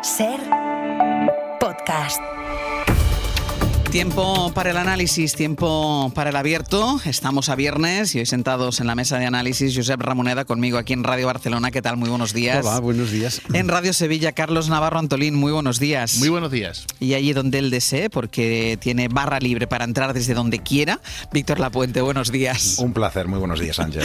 SER Podcast. Tiempo para el análisis, tiempo para el abierto. Estamos a viernes y hoy sentados en la mesa de análisis, Josep Ramoneda conmigo aquí en Radio Barcelona. ¿Qué tal? Muy buenos días. Hola, buenos días. En Radio Sevilla, Carlos Navarro Antolín, muy buenos días. Muy buenos días. Y allí donde él desee, porque tiene barra libre para entrar desde donde quiera, Víctor Lapuente, buenos días. Un placer, muy buenos días, Ángel.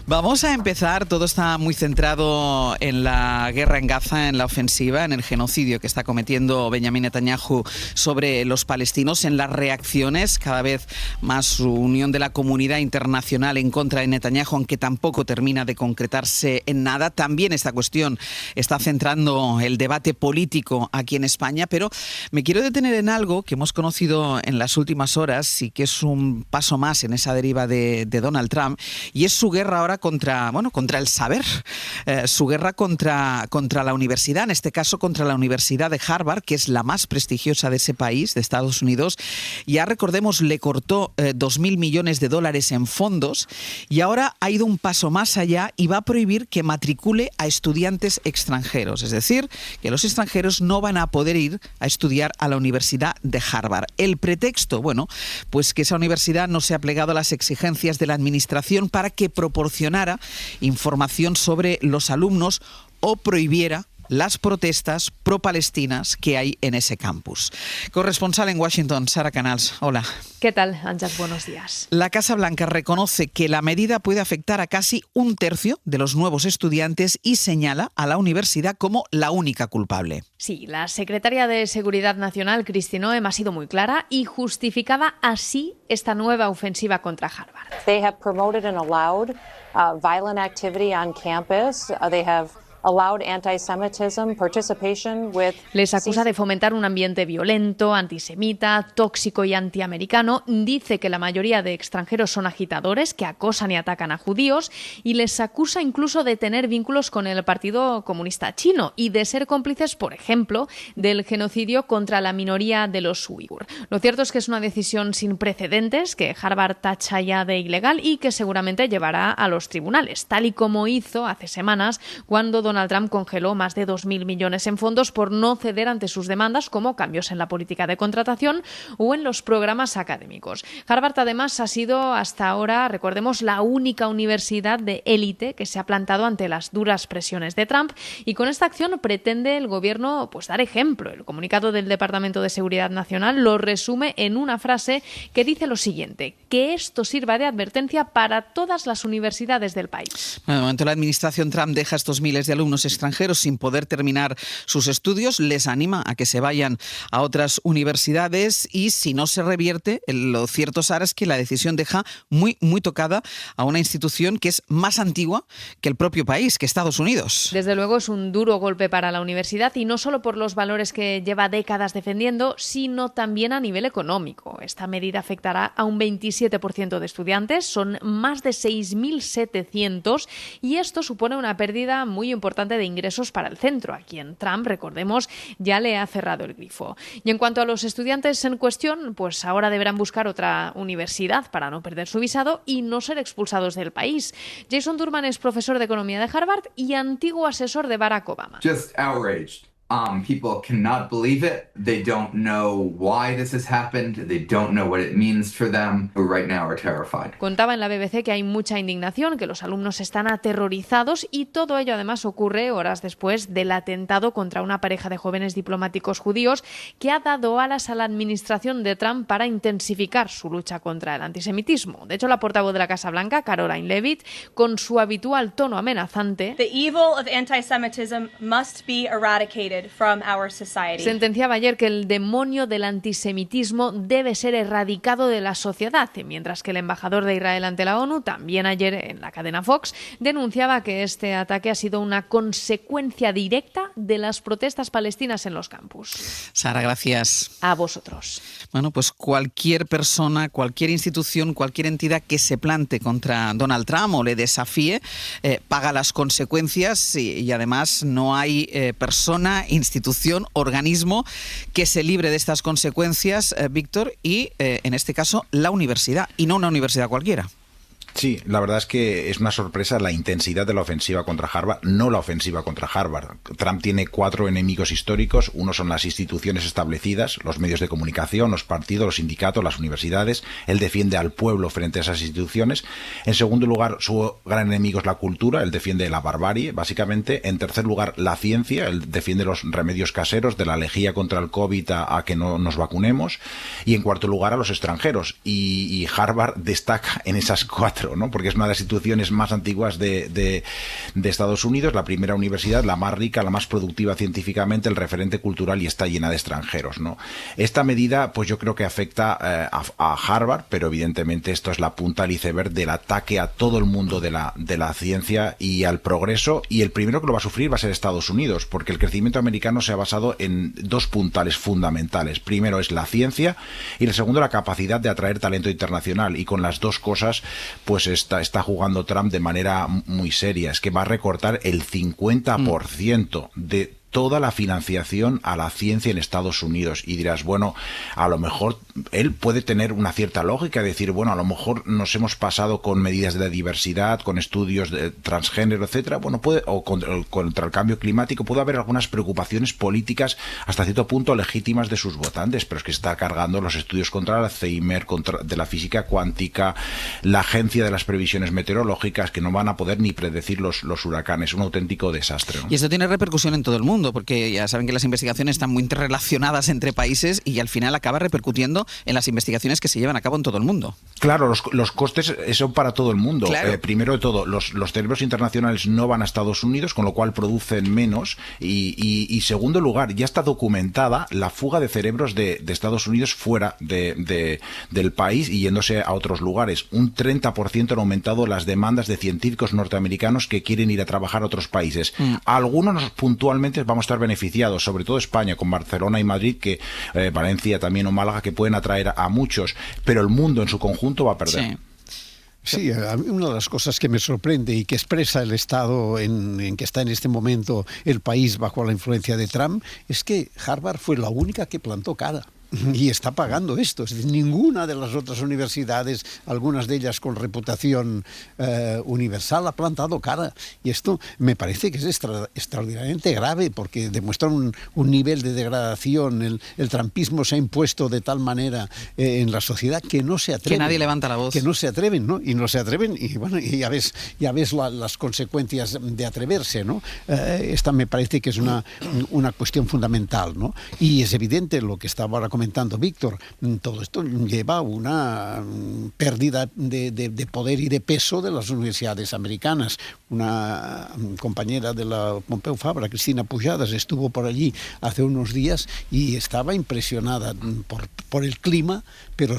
Vamos a empezar, todo está muy centrado en la guerra en Gaza, en la ofensiva, en el genocidio que está cometiendo Benjamín Netanyahu sobre los palestinos, en las reacciones, cada vez más unión de la comunidad internacional en contra de Netanyahu, aunque tampoco termina de concretarse en nada. También esta cuestión está centrando el debate político aquí en España, pero me quiero detener en algo que hemos conocido en las últimas horas y que es un paso más en esa deriva de Donald Trump, y es su guerra ahora contra el saber, su guerra contra la universidad, en este caso contra la Universidad de Harvard, que es la más prestigiosa de ese país, de Estados Unidos. Ya recordemos, le cortó $2.000 millones en fondos y ahora ha ido un paso más allá y va a prohibir que matricule a estudiantes extranjeros. Es decir, que los extranjeros no van a poder ir a estudiar a la Universidad de Harvard. El pretexto, bueno, pues que esa universidad no se ha plegado a las exigencias de la administración para que proporcionara información sobre los alumnos o prohibiera las protestas pro-palestinas que hay en ese campus. Corresponsal en Washington, Sara Canals. Hola. ¿Qué tal, Ángel? Buenos días. La Casa Blanca reconoce que la medida puede afectar a casi un tercio de los nuevos estudiantes y señala a la universidad como la única culpable. Sí, la secretaria de Seguridad Nacional, Kristi Noem, ha sido muy clara y justificaba así esta nueva ofensiva contra Harvard. They have promoted and allowed violent activity on campus. They have allowed anti-Semitism, participation with... Les acusa de fomentar un ambiente violento, antisemita, tóxico y antiamericano. Dice que la mayoría de extranjeros son agitadores que acosan y atacan a judíos y les acusa incluso de tener vínculos con el Partido Comunista Chino y de ser cómplices, por ejemplo, del genocidio contra la minoría de los uigur. Lo cierto es que es una decisión sin precedentes que Harvard tacha ya de ilegal y que seguramente llevará a los tribunales, tal y como hizo hace semanas cuando Donald Trump congeló más de 2.000 millones en fondos por no ceder ante sus demandas, como cambios en la política de contratación o en los programas académicos. Harvard, además, ha sido hasta ahora, recordemos, la única universidad de élite que se ha plantado ante las duras presiones de Trump, y con esta acción pretende el gobierno dar ejemplo. El comunicado del Departamento de Seguridad Nacional lo resume en una frase que dice lo siguiente: que esto sirva de advertencia para todas las universidades del país. Bueno, de momento la administración Trump deja estos miles de alumnos extranjeros sin poder terminar sus estudios, les anima a que se vayan a otras universidades y si no se revierte, lo cierto, Sara, es que la decisión deja muy tocada a una institución que es más antigua que el propio país, que Estados Unidos. Desde luego es un duro golpe para la universidad y no solo por los valores que lleva décadas defendiendo, sino también a nivel económico. Esta medida afectará a un 27% de estudiantes, son más de 6.700 y esto supone una pérdida muy importante de ingresos para el centro, a quien Trump, recordemos, ya le ha cerrado el grifo. Y en cuanto a los estudiantes en cuestión, pues ahora deberán buscar otra universidad para no perder su visado y no ser expulsados del país. Jason Durman es profesor de economía de Harvard y antiguo asesor de Barack Obama. Just outraged. People cannot believe it. They don't know why this has happened. They don't know what it means for them. But right now are terrified. Contaba en la BBC que hay mucha indignación, que los alumnos están aterrorizados y todo ello además ocurre horas después del atentado contra una pareja de jóvenes diplomáticos judíos que ha dado alas a la administración de Trump para intensificar su lucha contra el antisemitismo. De hecho, la portavoz de la Casa Blanca, Caroline Leavitt, con su habitual tono amenazante, The evil of anti-Semitism must be eradicated from our society. Sentenciaba ayer que el demonio del antisemitismo debe ser erradicado de la sociedad, mientras que el embajador de Israel ante la ONU, también ayer en la cadena Fox, denunciaba que este ataque ha sido una consecuencia directa de las protestas palestinas en los campus. Sara, gracias. A vosotros. Bueno, pues cualquier persona, cualquier institución, cualquier entidad que se plante contra Donald Trump o le desafíe, paga las consecuencias y además no hay persona, institución, organismo que se libre de estas consecuencias, Víctor, y en este caso la universidad, y no una universidad cualquiera. Sí, la verdad es que es una sorpresa la intensidad de la ofensiva contra Harvard, no la ofensiva contra Harvard. Trump tiene 4 enemigos históricos. Uno son las instituciones establecidas, los medios de comunicación, los partidos, los sindicatos, las universidades. Él defiende al pueblo frente a esas instituciones. En segundo lugar, su gran enemigo es la cultura. Él defiende la barbarie, básicamente. En tercer lugar, la ciencia. Él defiende los remedios caseros, de la lejía contra el COVID a que no nos vacunemos. Y en cuarto lugar, a los extranjeros. Y Harvard destaca en esas 4. ¿no? Porque es una de las instituciones más antiguas de Estados Unidos, la primera universidad, la más rica, la más productiva científicamente, el referente cultural, y está llena de extranjeros, ¿no? Esta medida, pues yo creo que afecta a Harvard, pero evidentemente esto es la punta del iceberg del ataque a todo el mundo de la ciencia y al progreso, y el primero que lo va a sufrir va a ser Estados Unidos, porque el crecimiento americano se ha basado en 2 puntales fundamentales. Primero es la ciencia y el segundo la capacidad de atraer talento internacional, y con las 2 cosas pues está jugando Trump de manera muy seria. Es que va a recortar el 50% de toda la financiación a la ciencia en Estados Unidos. Y dirás, bueno, a lo mejor él puede tener una cierta lógica, decir, bueno, a lo mejor nos hemos pasado con medidas de diversidad, con estudios de transgénero, etcétera, bueno, o contra el cambio climático, puede haber algunas preocupaciones políticas hasta cierto punto legítimas de sus votantes, pero es que está cargando los estudios contra el Alzheimer, de la física cuántica, la agencia de las previsiones meteorológicas, que no van a poder ni predecir los huracanes. Un auténtico desastre, ¿no? Y esto tiene repercusión en todo el mundo, porque ya saben que las investigaciones están muy interrelacionadas entre países y al final acaba repercutiendo en las investigaciones que se llevan a cabo en todo el mundo. Claro, los costes son para todo el mundo. Claro. Primero de todo, los cerebros internacionales no van a Estados Unidos, con lo cual producen menos. Y segundo lugar, ya está documentada la fuga de cerebros de Estados Unidos fuera del país y yéndose a otros lugares. Un 30% han aumentado las demandas de científicos norteamericanos que quieren ir a trabajar a otros países. Algunos puntualmente vamos a estar beneficiados, sobre todo España, con Barcelona y Madrid, que Valencia también o Málaga, que pueden atraer a muchos, pero el mundo en su conjunto va a perder. Sí, a mí una de las cosas que me sorprende y que expresa el estado en que está en este momento el país bajo la influencia de Trump es que Harvard fue la única que plantó cara. Y está pagando esto. Es decir, ninguna de las otras universidades, algunas de ellas con reputación universal, ha plantado cara. Y esto me parece que es extraordinariamente grave, porque demuestra un nivel de degradación. El trumpismo se ha impuesto de tal manera en la sociedad que no se atreven. Que nadie levanta la voz. Que no se atreven, ¿no? Y no se atreven, y bueno, y ya ves las consecuencias de atreverse, ¿no? Esta me parece que es una cuestión fundamental, ¿no? Y es evidente lo que estaba ahora comentando Víctor, todo esto lleva a una pérdida de poder y de peso de las universidades americanas. Una compañera de la Pompeu Fabra, Cristina Pujadas, estuvo por allí hace unos días y estaba impresionada por el clima, pero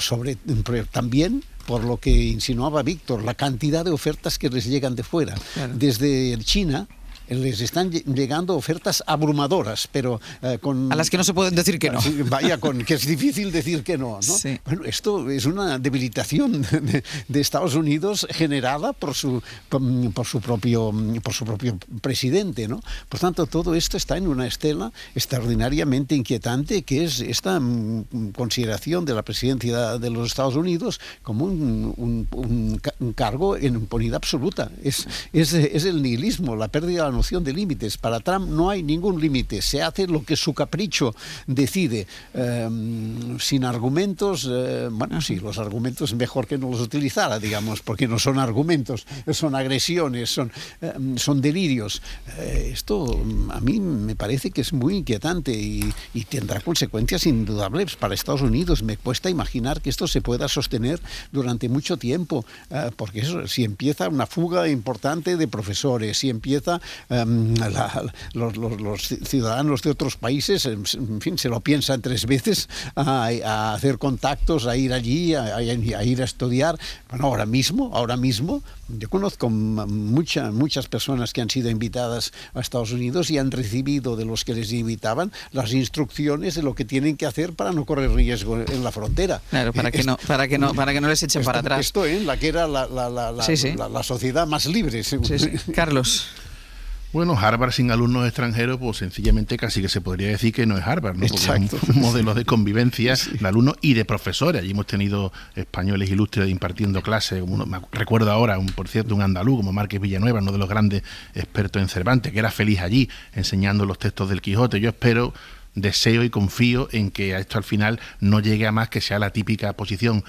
también por lo que insinuaba Víctor, la cantidad de ofertas que les llegan de fuera. Claro. Desde China les están llegando ofertas abrumadoras, pero a las que no se pueden decir que no. Que es difícil decir que no, ¿no? Sí. Bueno, esto es una debilitación de Estados Unidos generada por su propio presidente, ¿no? Por tanto, todo esto está en una estela extraordinariamente inquietante, que es esta consideración de la presidencia de los Estados Unidos como un cargo en impunidad absoluta. Es el nihilismo, la pérdida de la noción de límites. Para Trump no hay ningún límite, se hace lo que su capricho decide, sin argumentos. Bueno, sí, los argumentos mejor que no los utilizara, digamos, porque no son argumentos, son agresiones, son delirios. Esto a mí me parece que es muy inquietante y tendrá consecuencias indudables para Estados Unidos. Me cuesta imaginar que esto se pueda sostener durante mucho tiempo, porque eso, si empieza una fuga importante de profesores, si empieza los ciudadanos de otros países, en fin, se lo piensan 3 veces a hacer contactos, a ir allí, a ir a estudiar. Bueno, ahora mismo yo conozco muchas personas que han sido invitadas a Estados Unidos y han recibido de los que les invitaban las instrucciones de lo que tienen que hacer para no correr riesgo en la frontera. Claro, para que no les echen para atrás. Esto en la que era la sociedad más libre. Sí. Carlos. Bueno, Harvard sin alumnos extranjeros, pues sencillamente casi que se podría decir que no es Harvard, ¿no? Porque Exacto. es un modelo de convivencia de alumnos y de profesores. Allí hemos tenido españoles ilustres impartiendo clases. Recuerdo ahora, por cierto, un andaluz como Márquez Villanueva, uno de los grandes expertos en Cervantes, que era feliz allí enseñando los textos del Quijote. Yo deseo y confío en que esto al final no llegue a más, que sea la típica posición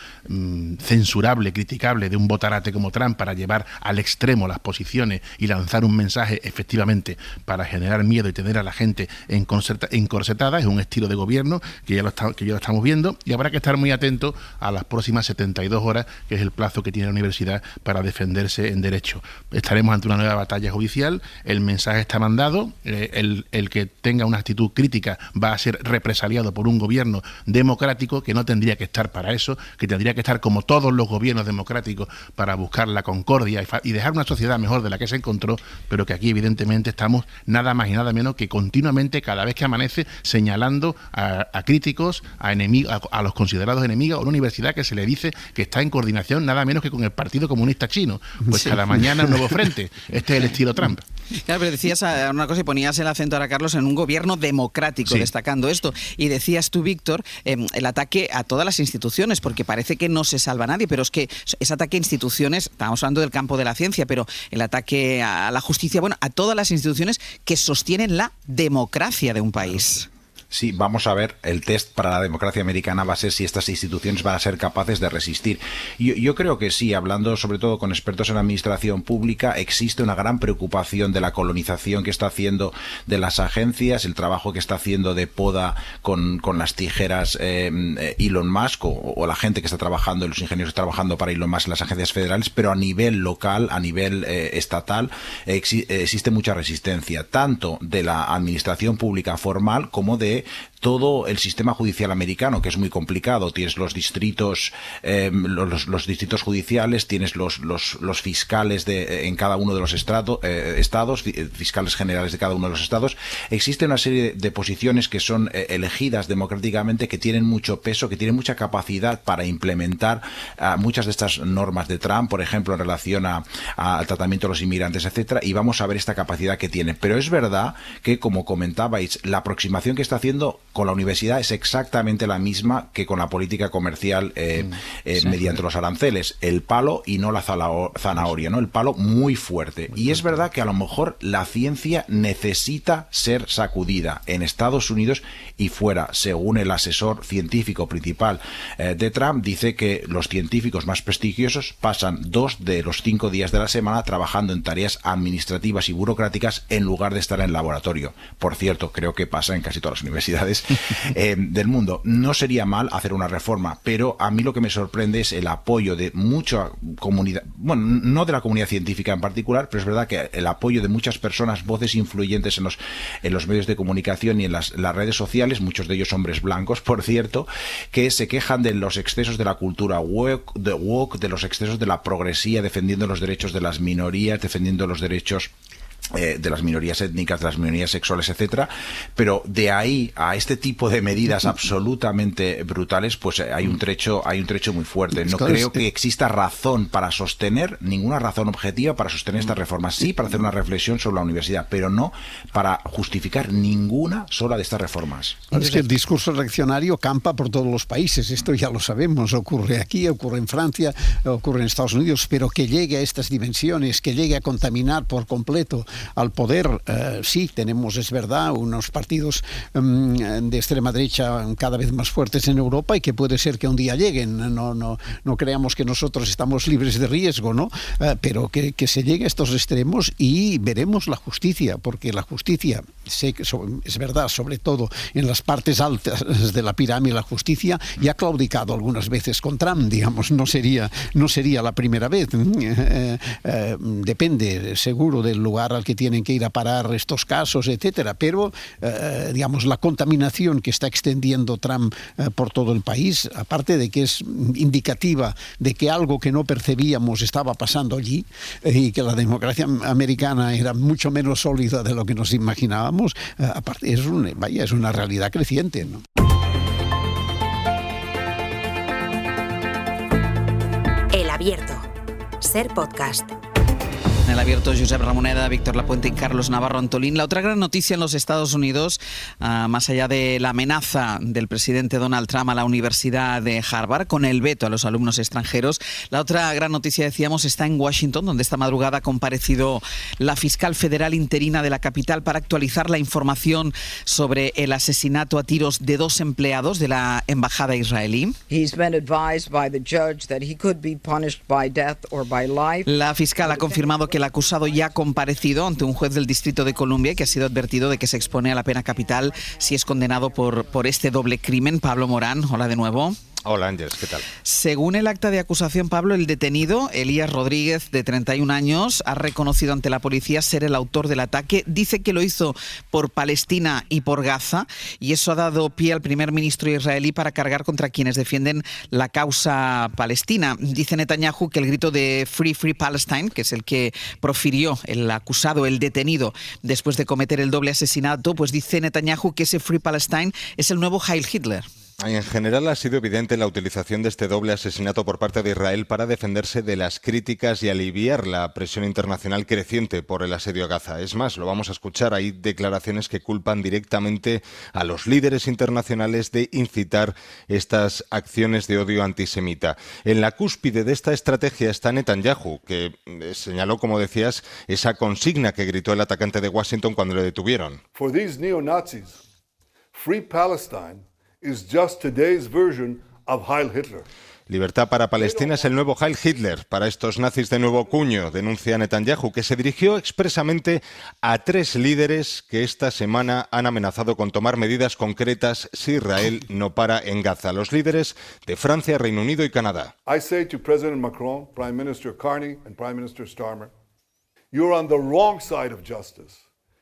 censurable, criticable de un botarate como Trump para llevar al extremo las posiciones y lanzar un mensaje efectivamente para generar miedo y tener a la gente encorsetada. Es un estilo de gobierno que ya lo estamos viendo, y habrá que estar muy atentos a las próximas 72 horas, que es el plazo que tiene la universidad para defenderse en derecho. Estaremos ante una nueva batalla judicial, el mensaje está mandado, el que tenga una actitud crítica va a ser represaliado por un gobierno democrático que no tendría que estar para eso, que tendría que estar como todos los gobiernos democráticos para buscar la concordia y dejar una sociedad mejor de la que se encontró, pero que aquí evidentemente estamos nada más y nada menos que continuamente, cada vez que amanece, señalando a críticos, a enemigos, a los considerados enemigos, a una universidad que se le dice que está en coordinación nada menos que con el Partido Comunista Chino. Pues sí, cada mañana un nuevo frente. Este es el estilo Trump. Claro, pero decías una cosa y ponías el acento ahora, Carlos, en un gobierno democrático, sí, destacando esto. Y decías tú, Víctor, el ataque a todas las instituciones, porque parece que no se salva nadie, pero es que ese ataque a instituciones, estábamos hablando del campo de la ciencia, pero el ataque a la justicia, bueno, a todas las instituciones que sostienen la democracia de un país. Sí, vamos a ver, el test para la democracia americana va a ser si estas instituciones van a ser capaces de resistir. Yo creo que sí, hablando sobre todo con expertos en administración pública, existe una gran preocupación de la colonización que está haciendo de las agencias, el trabajo que está haciendo de poda con las tijeras Elon Musk o la gente que está trabajando, los ingenieros trabajando para Elon Musk en las agencias federales, pero a nivel local, a nivel estatal, existe mucha resistencia, tanto de la administración pública formal como de todo el sistema judicial americano, que es muy complicado. Tienes los distritos, los distritos judiciales, tienes los fiscales en cada uno de los estados, fiscales generales de cada uno de los estados. Existe una serie de posiciones que son elegidas democráticamente, que tienen mucho peso, que tienen mucha capacidad para implementar muchas de estas normas de Trump, por ejemplo, en relación al tratamiento de los inmigrantes, etcétera, y vamos a ver esta capacidad que tienen. Pero es verdad que, como comentabais, la aproximación que está haciendo con la universidad es exactamente la misma que con la política comercial mediante los aranceles, el palo y no la zanahoria, ¿no? El palo muy fuerte. Y es verdad que a lo mejor la ciencia necesita ser sacudida en Estados Unidos y fuera. Según el asesor científico principal de Trump, dice que los científicos más prestigiosos pasan 2 de los 5 días de la semana trabajando en tareas administrativas y burocráticas en lugar de estar en el laboratorio. Por cierto, creo que pasa en casi todas las universidades del mundo. No sería mal hacer una reforma, pero a mí lo que me sorprende es el apoyo de mucha comunidad, bueno, no de la comunidad científica en particular, pero es verdad que el apoyo de muchas personas, voces influyentes en los medios de comunicación y en las redes sociales, muchos de ellos hombres blancos, por cierto, que se quejan de los excesos de la cultura woke, de los excesos de la progresía, defendiendo los derechos de las minorías, defendiendo los derechos de las minorías étnicas, de las minorías sexuales, etcétera, pero de ahí a este tipo de medidas absolutamente brutales, pues hay un trecho muy fuerte. No creo que exista razón para sostener, ninguna razón objetiva para sostener estas reformas. Sí, para hacer una reflexión sobre la universidad, pero no para justificar ninguna sola de estas reformas. Es que el discurso reaccionario campa por todos los países, esto ya lo sabemos, ocurre aquí, ocurre en Francia, ocurre en Estados Unidos, pero que llegue a estas dimensiones, que llegue a contaminar por completo al poder, sí, tenemos, es verdad, unos partidos de extrema derecha cada vez más fuertes en Europa y que puede ser que un día lleguen, no creamos que nosotros estamos libres de riesgo, ¿no? Pero que se llegue a estos extremos y veremos la justicia, porque la justicia, es verdad, sobre todo en las partes altas de la pirámide, la justicia ya ha claudicado algunas veces con Trump, digamos, no sería la primera vez. Depende, seguro, del lugar al que tienen que ir a parar estos casos, etcétera, pero digamos, la contaminación que está extendiendo Trump por todo el país, aparte de que es indicativa de que algo que no percibíamos estaba pasando allí y que la democracia americana era mucho menos sólida de lo que nos imaginábamos, aparte es una realidad creciente, ¿no? El Abierto. Ser podcast. el Abierto, Josep Ramoneda, Víctor Lapuente y Carlos Navarro Antolín. La otra gran noticia en los Estados Unidos, más allá de la amenaza del presidente Donald Trump a la Universidad de Harvard con el veto a los alumnos extranjeros, la otra gran noticia, decíamos, está en Washington, donde esta madrugada ha comparecido la fiscal federal interina de la capital para actualizar la información sobre el asesinato a tiros de 2 empleados de la embajada israelí. La fiscal ha confirmado que el acusado ya ha comparecido ante un juez del Distrito de Columbia y que ha sido advertido de que se expone a la pena capital si es condenado por este doble crimen. Pablo Morán, hola de nuevo. Hola Ángeles, ¿qué tal? Según el acta de acusación, Pablo, el detenido, Elías Rodríguez, de 31 años, ha reconocido ante la policía ser el autor del ataque. Dice que lo hizo por Palestina y por Gaza, y eso ha dado pie al primer ministro israelí para cargar contra quienes defienden la causa palestina. Dice Netanyahu que el grito de Free, Free Palestine, que es el que profirió el acusado, el detenido, después de cometer el doble asesinato, pues dice Netanyahu que ese Free Palestine es el nuevo Heil Hitler. En general ha sido evidente la utilización de este doble asesinato por parte de Israel para defenderse de las críticas y aliviar la presión internacional creciente por el asedio a Gaza. Es más, lo vamos a escuchar, hay declaraciones que culpan directamente a los líderes internacionales de incitar estas acciones de odio antisemita. En la cúspide de esta estrategia está Netanyahu, que señaló, como decías, esa consigna que gritó el atacante de Washington cuando le detuvieron. For these neo-Nazis, Free Palestine is just today's version of Heil Hitler. Libertad para Palestina es el nuevo Heil Hitler para estos nazis de nuevo cuño, denuncia Netanyahu, que se dirigió expresamente a 3 líderes que esta semana han amenazado con tomar medidas concretas si Israel no para en Gaza. Los líderes de Francia, Reino Unido y Canadá. I say to President Macron, Prime Minister Carney and Prime Minister Starmer, you're on the wrong side of justice.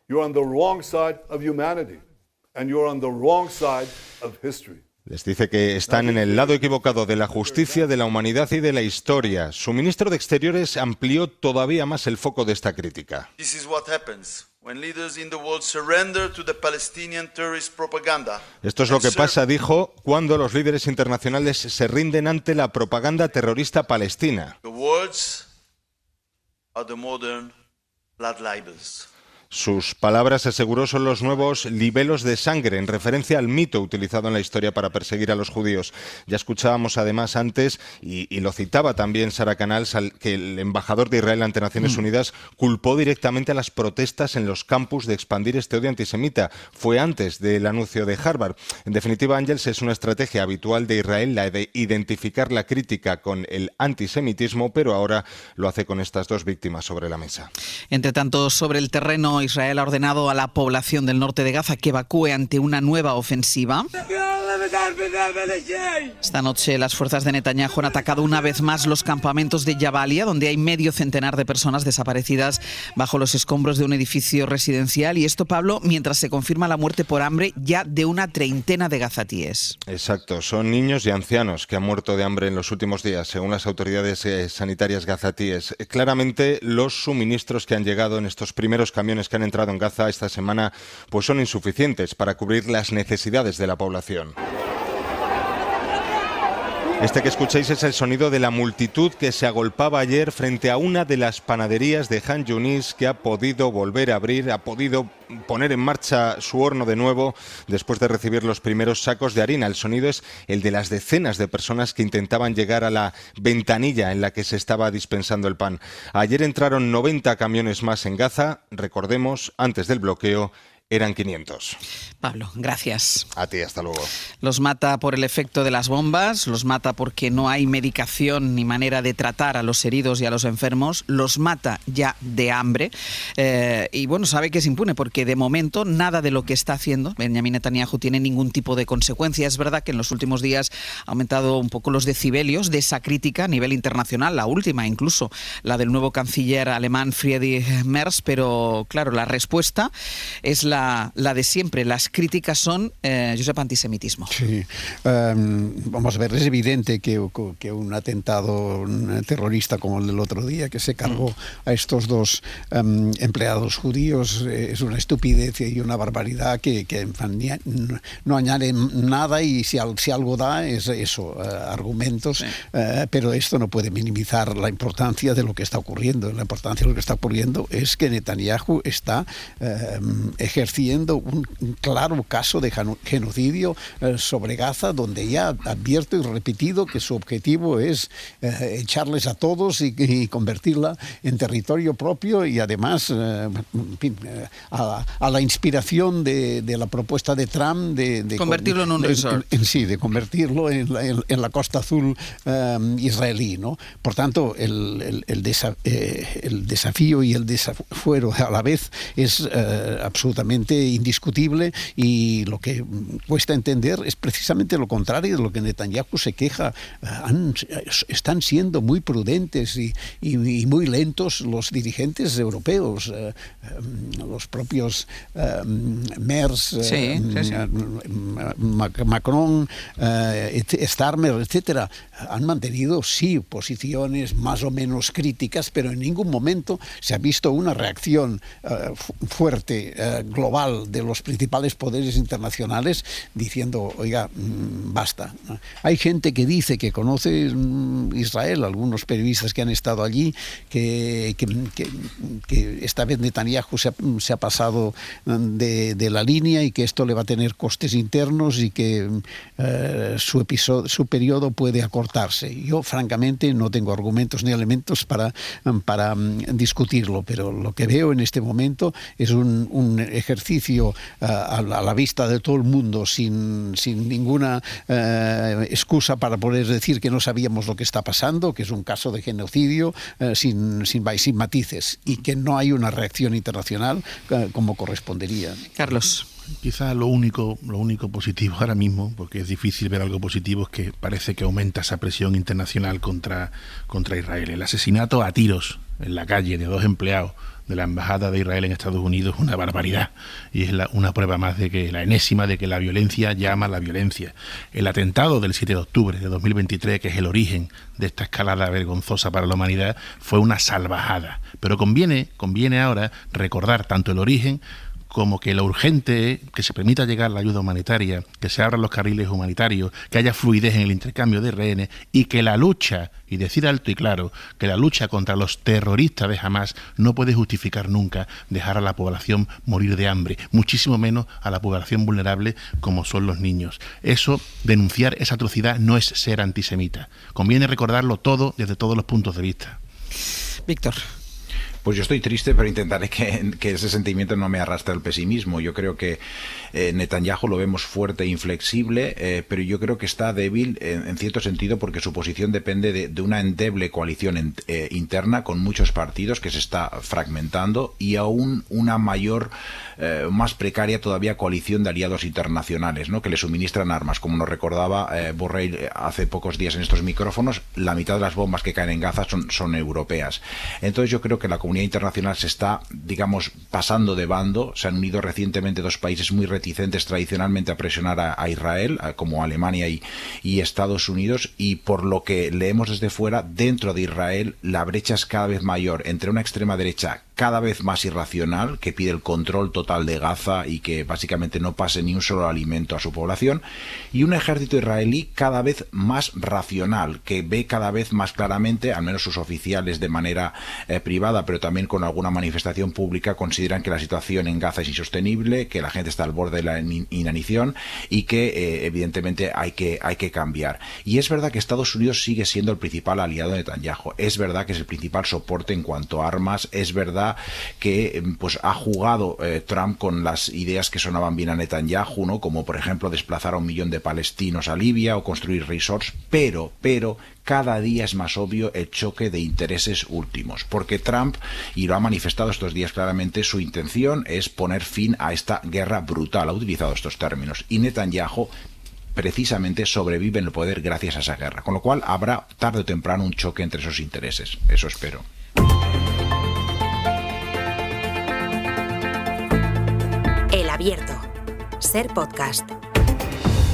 You're on the wrong side of humanity. And you're on the wrong side of history. Les dice que están en el lado equivocado de la justicia, de la humanidad y de la historia. Su ministro de Exteriores amplió todavía más el foco de esta crítica. This is what happens when leaders in the world surrender to the Palestinian terrorist propaganda. Esto es lo que pasa, dijo, cuando los líderes internacionales se rinden ante la propaganda terrorista palestina. The words are the modern blood libels. Sus palabras, aseguró, son los nuevos libelos de sangre, en referencia al mito utilizado en la historia para perseguir a los judíos. Ya escuchábamos además antes, y lo citaba también Sara Canals, que el embajador de Israel ante Naciones Unidas culpó directamente a las protestas en los campus de expandir este odio antisemita. Fue antes del anuncio de Harvard. En definitiva, Ángels, es una estrategia habitual de Israel la de identificar la crítica con el antisemitismo, pero ahora lo hace con estas 2 víctimas sobre la mesa. Entre tanto, sobre el terreno, Israel ha ordenado a la población del norte de Gaza que evacúe ante una nueva ofensiva. Esta noche las fuerzas de Netanyahu han atacado una vez más los campamentos de Jabalia, donde hay medio centenar de personas desaparecidas bajo los escombros de un edificio residencial. Y esto, Pablo, mientras se confirma la muerte por hambre ya de una treintena de gazatíes. Exacto, son niños y ancianos que han muerto de hambre en los últimos días, según las autoridades sanitarias gazatíes. Claramente, los suministros que han llegado en estos primeros camiones que han entrado en Gaza esta semana pues son insuficientes para cubrir las necesidades de la población. Este que escucháis es el sonido de la multitud que se agolpaba ayer frente a una de las panaderías de Han Yunis, que ha podido volver a abrir, ha podido poner en marcha su horno de nuevo después de recibir los primeros sacos de harina. El sonido es el de las decenas de personas que intentaban llegar a la ventanilla en la que se estaba dispensando el pan. Ayer entraron 90 camiones más en Gaza. Recordemos, antes del bloqueo eran 500. Pablo, gracias. A ti, hasta luego. Los mata por el efecto de las bombas, los mata porque no hay medicación ni manera de tratar a los heridos y a los enfermos, los mata ya de hambre. Y bueno, sabe que es impune porque de momento nada de lo que está haciendo Benjamin Netanyahu tiene ningún tipo de consecuencia. Es verdad que en los últimos días ha aumentado un poco los decibelios de esa crítica a nivel internacional, la última incluso, la del nuevo canciller alemán Friedrich Merz, pero claro, la respuesta es la la de siempre. Las críticas son, Josep, antisemitismo. Sí. Vamos a ver, es evidente que un atentado terrorista como el del otro día, que se cargó a estos dos empleados judíos, es una estupidez y una barbaridad que no añade nada, y si algo da es eso, argumentos, sí. Pero esto no puede minimizar la importancia de lo que está ocurriendo. La importancia de lo que está ocurriendo es que Netanyahu está ejerciendo un claro caso de genocidio sobre Gaza, donde ya ha advierto y repetido que su objetivo es echarles a todos y convertirla en territorio propio, y además a la inspiración de la propuesta de Trump de convertirlo en un resort. Sí, de convertirlo en la costa azul israelí, ¿no? Por tanto, el desafío y el desafuero a la vez es absolutamente indiscutible, y lo que cuesta entender es precisamente lo contrario de lo que Netanyahu se queja. Están siendo muy prudentes y muy lentos los dirigentes europeos, los propios Merz, Macron, Starmer, etcétera, han mantenido sí posiciones más o menos críticas, pero en ningún momento se ha visto una reacción fuerte, global, de los principales poderes internacionales diciendo, oiga, basta. Hay gente que dice que conoce Israel, algunos periodistas que han estado allí, que esta vez Netanyahu se ha pasado de la línea, y que esto le va a tener costes internos, y que su periodo puede acortarse. Yo, francamente, no tengo argumentos ni elementos para discutirlo, pero lo que veo en este momento es un ejercicio a la vista de todo el mundo, sin ninguna excusa para poder decir que no sabíamos lo que está pasando, que es un caso de genocidio sin matices, y que no hay una reacción internacional como correspondería. Carlos. Quizá lo único positivo ahora mismo, porque es difícil ver algo positivo, es que parece que aumenta esa presión internacional contra Israel. El asesinato a tiros en la calle de 2 empleados de la Embajada de Israel en Estados Unidos es una barbaridad, y es una prueba más de que la enésima de que la violencia llama a la violencia. El atentado del 7 de octubre de 2023, que es el origen de esta escalada vergonzosa para la humanidad, fue una salvajada. Pero conviene ahora recordar tanto el origen como que lo urgente es que se permita llegar la ayuda humanitaria, que se abran los carriles humanitarios, que haya fluidez en el intercambio de rehenes, y que la lucha, y decir alto y claro, que la lucha contra los terroristas de Hamás no puede justificar nunca dejar a la población morir de hambre, muchísimo menos a la población vulnerable como son los niños. Eso, denunciar esa atrocidad, no es ser antisemita. Conviene recordarlo todo desde todos los puntos de vista. Víctor. Pues yo estoy triste, pero intentaré que ese sentimiento no me arrastre al pesimismo. Yo creo que Netanyahu lo vemos fuerte e inflexible, pero yo creo que está débil en cierto sentido, porque su posición depende de una endeble coalición interna con muchos partidos que se está fragmentando, y aún una más precaria todavía coalición de aliados internacionales, ¿no?, que le suministran armas. Como nos recordaba Borrell hace pocos días en estos micrófonos, la mitad de las bombas que caen en Gaza son europeas. Entonces yo creo que la comunidad internacional se está, digamos, pasando de bando. Se han unido recientemente 2 países muy reticentes tradicionalmente a presionar a Israel, como Alemania y Estados Unidos, y por lo que leemos desde fuera, dentro de Israel la brecha es cada vez mayor entre una extrema derecha cada vez más irracional, que pide el control total de Gaza y que básicamente no pase ni un solo alimento a su población, y un ejército israelí cada vez más racional, que ve cada vez más claramente, al menos sus oficiales de manera privada, pero también con alguna manifestación pública, consideran que la situación en Gaza es insostenible, que la gente está al borde de la inanición, y que evidentemente hay que cambiar. Y es verdad que Estados Unidos sigue siendo el principal aliado de Netanyahu, es verdad que es el principal soporte en cuanto a armas, es verdad que pues ha jugado Trump con las ideas que sonaban bien a Netanyahu, ¿no?, como por ejemplo desplazar a 1 millón de palestinos a Libia o construir resorts, pero cada día es más obvio el choque de intereses últimos, porque Trump, y lo ha manifestado estos días claramente, su intención es poner fin a esta guerra brutal, ha utilizado estos términos, y Netanyahu precisamente sobrevive en el poder gracias a esa guerra, con lo cual habrá tarde o temprano un choque entre esos intereses, eso espero. Abierto. Ser Podcast.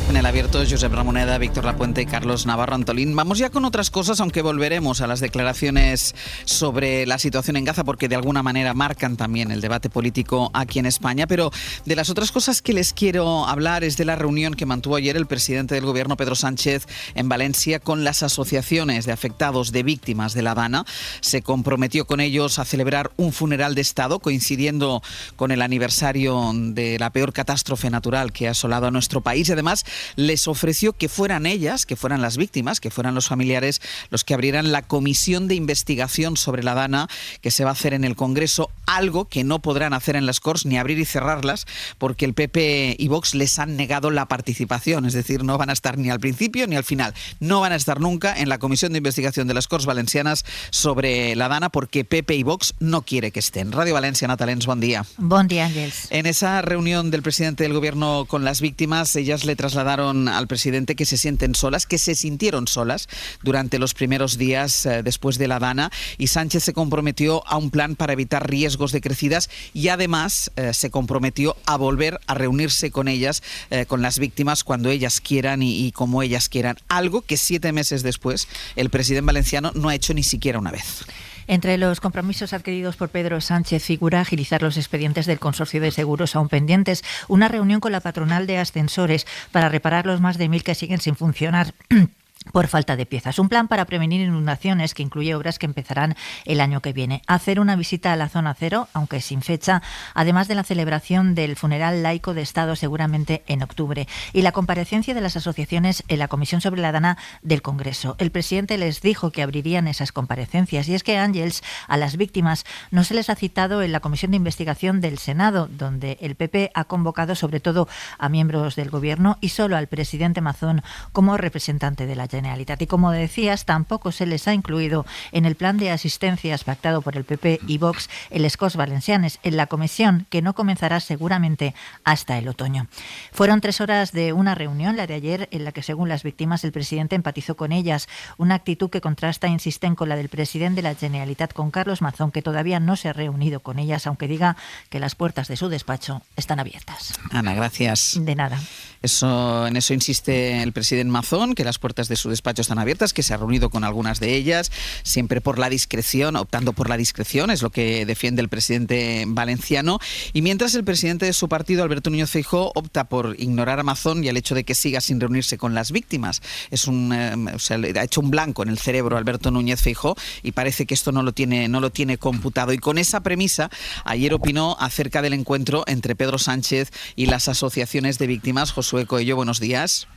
En el Abierto, Josep Ramoneda, Víctor Lapuente y Carlos Navarro Antolín. Vamos ya con otras cosas, aunque volveremos a las declaraciones sobre la situación en Gaza, porque de alguna manera marcan también el debate político aquí en España. Pero de las otras cosas que les quiero hablar es de la reunión que mantuvo ayer el presidente del Gobierno, Pedro Sánchez, en Valencia con las asociaciones de afectados de víctimas de la Dana. Se comprometió con ellos a celebrar un funeral de Estado, coincidiendo con el aniversario de la peor catástrofe natural que ha asolado a nuestro país. Y además les ofreció que fueran ellas, que fueran las víctimas, que fueran los familiares los que abrieran la comisión de investigación sobre la Dana que se va a hacer en el Congreso, algo que no podrán hacer en las Corts ni abrir y cerrarlas porque el PP y Vox les han negado la participación, es decir, no van a estar ni al principio ni al final, no van a estar nunca en la comisión de investigación de las Corts valencianas sobre la Dana porque PP y Vox no quiere que estén. Radio Valencia, Natalens, buen día. Buen día, Ángels. En esa reunión del presidente del Gobierno con las víctimas, ellas le trasladaron al presidente que se sienten solas, que se sintieron solas durante los primeros días después de la Dana, y Sánchez se comprometió a un plan para evitar riesgos de crecidas y además se comprometió a volver a reunirse con ellas, con las víctimas, cuando ellas quieran y como ellas quieran. Algo que 7 meses después el presidente valenciano no ha hecho ni siquiera una vez. Entre los compromisos adquiridos por Pedro Sánchez figura agilizar los expedientes del Consorcio de Seguros aún pendientes, una reunión con la patronal de ascensores para reparar los más de 1.000 que siguen sin funcionar por falta de piezas. Un plan para prevenir inundaciones que incluye obras que empezarán el año que viene. Hacer una visita a la zona cero, aunque sin fecha, además de la celebración del funeral laico de Estado seguramente en octubre. Y la comparecencia de las asociaciones en la Comisión sobre la Dana del Congreso. El presidente les dijo que abrirían esas comparecencias. Y es que, Ángels, a las víctimas no se les ha citado en la Comisión de Investigación del Senado, donde el PP ha convocado sobre todo a miembros del Gobierno y solo al presidente Mazón como representante de la Generalitat. Y como decías, tampoco se les ha incluido en el plan de asistencias pactado por el PP y Vox en les Corts Valencianes, en la comisión que no comenzará seguramente hasta el otoño. Fueron 3 horas de una reunión, la de ayer, en la que según las víctimas el presidente empatizó con ellas, una actitud que contrasta, insisten, con la del presidente de la Generalitat, con Carlos Mazón, que todavía no se ha reunido con ellas, aunque diga que las puertas de su despacho están abiertas. Ana, gracias. De nada. En eso insiste el presidente Mazón, que las puertas de su despacho están abiertas, que se ha reunido con algunas de ellas, siempre por la discreción, optando por la discreción, es lo que defiende el presidente valenciano. Y mientras el presidente de su partido, Alberto Núñez Feijóo, opta por ignorar a Mazón y el hecho de que siga sin reunirse con las víctimas. Ha hecho un blanco en el cerebro Alberto Núñez Feijóo y parece que esto no lo tiene computado. Y con esa premisa, ayer opinó acerca del encuentro entre Pedro Sánchez y las asociaciones de víctimas. Josué Coello, buenos días.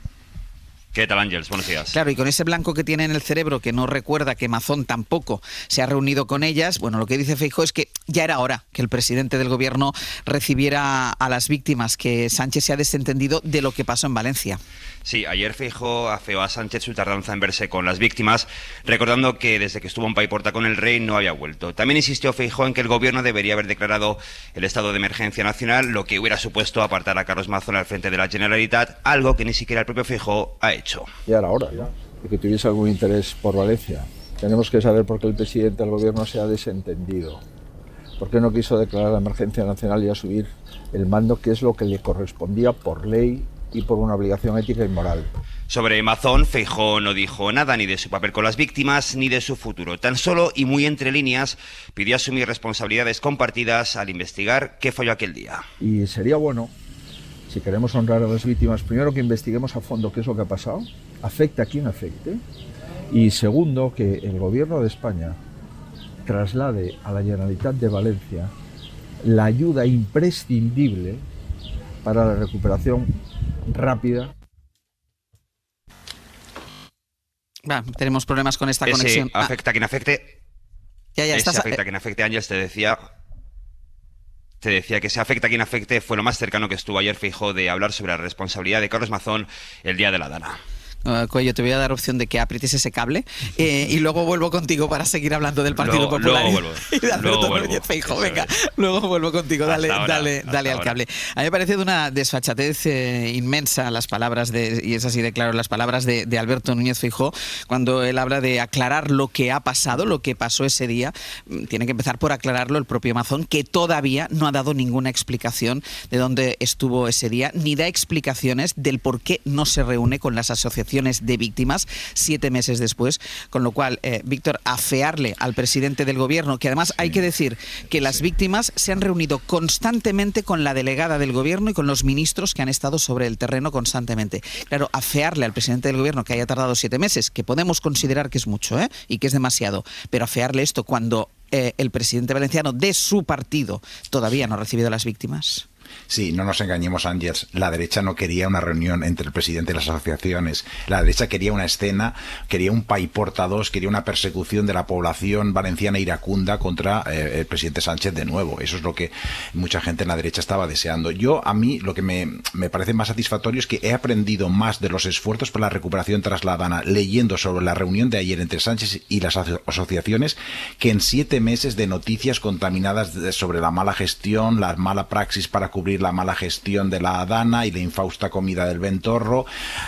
¿Qué tal, Ángels? Buenos días. Claro, y con ese blanco que tiene en el cerebro, que no recuerda que Mazón tampoco se ha reunido con ellas, bueno, lo que dice Feijóo es que ya era hora que el presidente del Gobierno recibiera a las víctimas, que Sánchez se ha desentendido de lo que pasó en Valencia. Sí, ayer Feijóo afeó a Sánchez su tardanza en verse con las víctimas, recordando que desde que estuvo en Paiporta con el rey no había vuelto. También insistió Feijóo en que el Gobierno debería haber declarado el estado de emergencia nacional, lo que hubiera supuesto apartar a Carlos Mazón al frente de la Generalitat, algo que ni siquiera el propio Feijóo ha hecho. Ya era hora, ya, de que tuviese algún interés por Valencia. Tenemos que saber por qué el presidente del Gobierno se ha desentendido. ¿Por qué no quiso declarar la emergencia nacional y asumir el mando, que es lo que le correspondía por ley y por una obligación ética y moral? Sobre Mazón, Feijóo no dijo nada ni de su papel con las víctimas ni de su futuro. Tan solo, y muy entre líneas, pidió asumir responsabilidades compartidas al investigar qué falló aquel día. Y sería bueno, si queremos honrar a las víctimas, primero que investiguemos a fondo qué es lo que ha pasado, afecte a quien afecte, y segundo, que el Gobierno de España traslade a la Generalitat de Valencia la ayuda imprescindible para la recuperación rápida. Tenemos problemas con esta conexión. Afecta a quien afecte. Afecta a quien afecte, Ángels, te decía que se afecta a quien afecte fue lo más cercano que estuvo ayer Feijóo de hablar sobre la responsabilidad de Carlos Mazón el día de la Dana. Coello, te voy a dar opción de que aprietes ese cable y luego vuelvo contigo para seguir hablando del Partido Popular. Y de Alberto Núñez Feijóo. Venga, luego vuelvo contigo, dale al cable. A mí me parece de una desfachatez inmensa las palabras y es así de claro, las palabras de Alberto Núñez Feijóo cuando él habla de aclarar lo que ha pasado, lo que pasó ese día. Tiene que empezar por aclararlo el propio Mazón, que todavía no ha dado ninguna explicación de dónde estuvo ese día, ni da explicaciones del por qué no se reúne con las asociaciones de víctimas 7 meses después. Con lo cual, Víctor, afearle al presidente del gobierno, que además hay que decir que las víctimas se han reunido constantemente con la delegada del gobierno y con los ministros que han estado sobre el terreno constantemente. Claro, afearle al presidente del gobierno que haya tardado 7 meses, que podemos considerar que es mucho, y que es demasiado, pero afearle esto cuando el presidente valenciano de su partido todavía no ha recibido a las víctimas. Sí, no nos engañemos, Ángels. La derecha no quería una reunión entre el presidente y las asociaciones. La derecha quería una escena, quería un paiporta 2, quería una persecución de la población valenciana iracunda contra el presidente Sánchez de nuevo. Eso es lo que mucha gente en la derecha estaba deseando. A mí, lo que me parece más satisfactorio es que he aprendido más de los esfuerzos por la recuperación tras la Dana leyendo sobre la reunión de ayer entre Sánchez y las asociaciones que en 7 meses de noticias contaminadas sobre la mala gestión, la mala praxis para cubrir la mala gestión de la Dana y la infausta comida del Ventorro,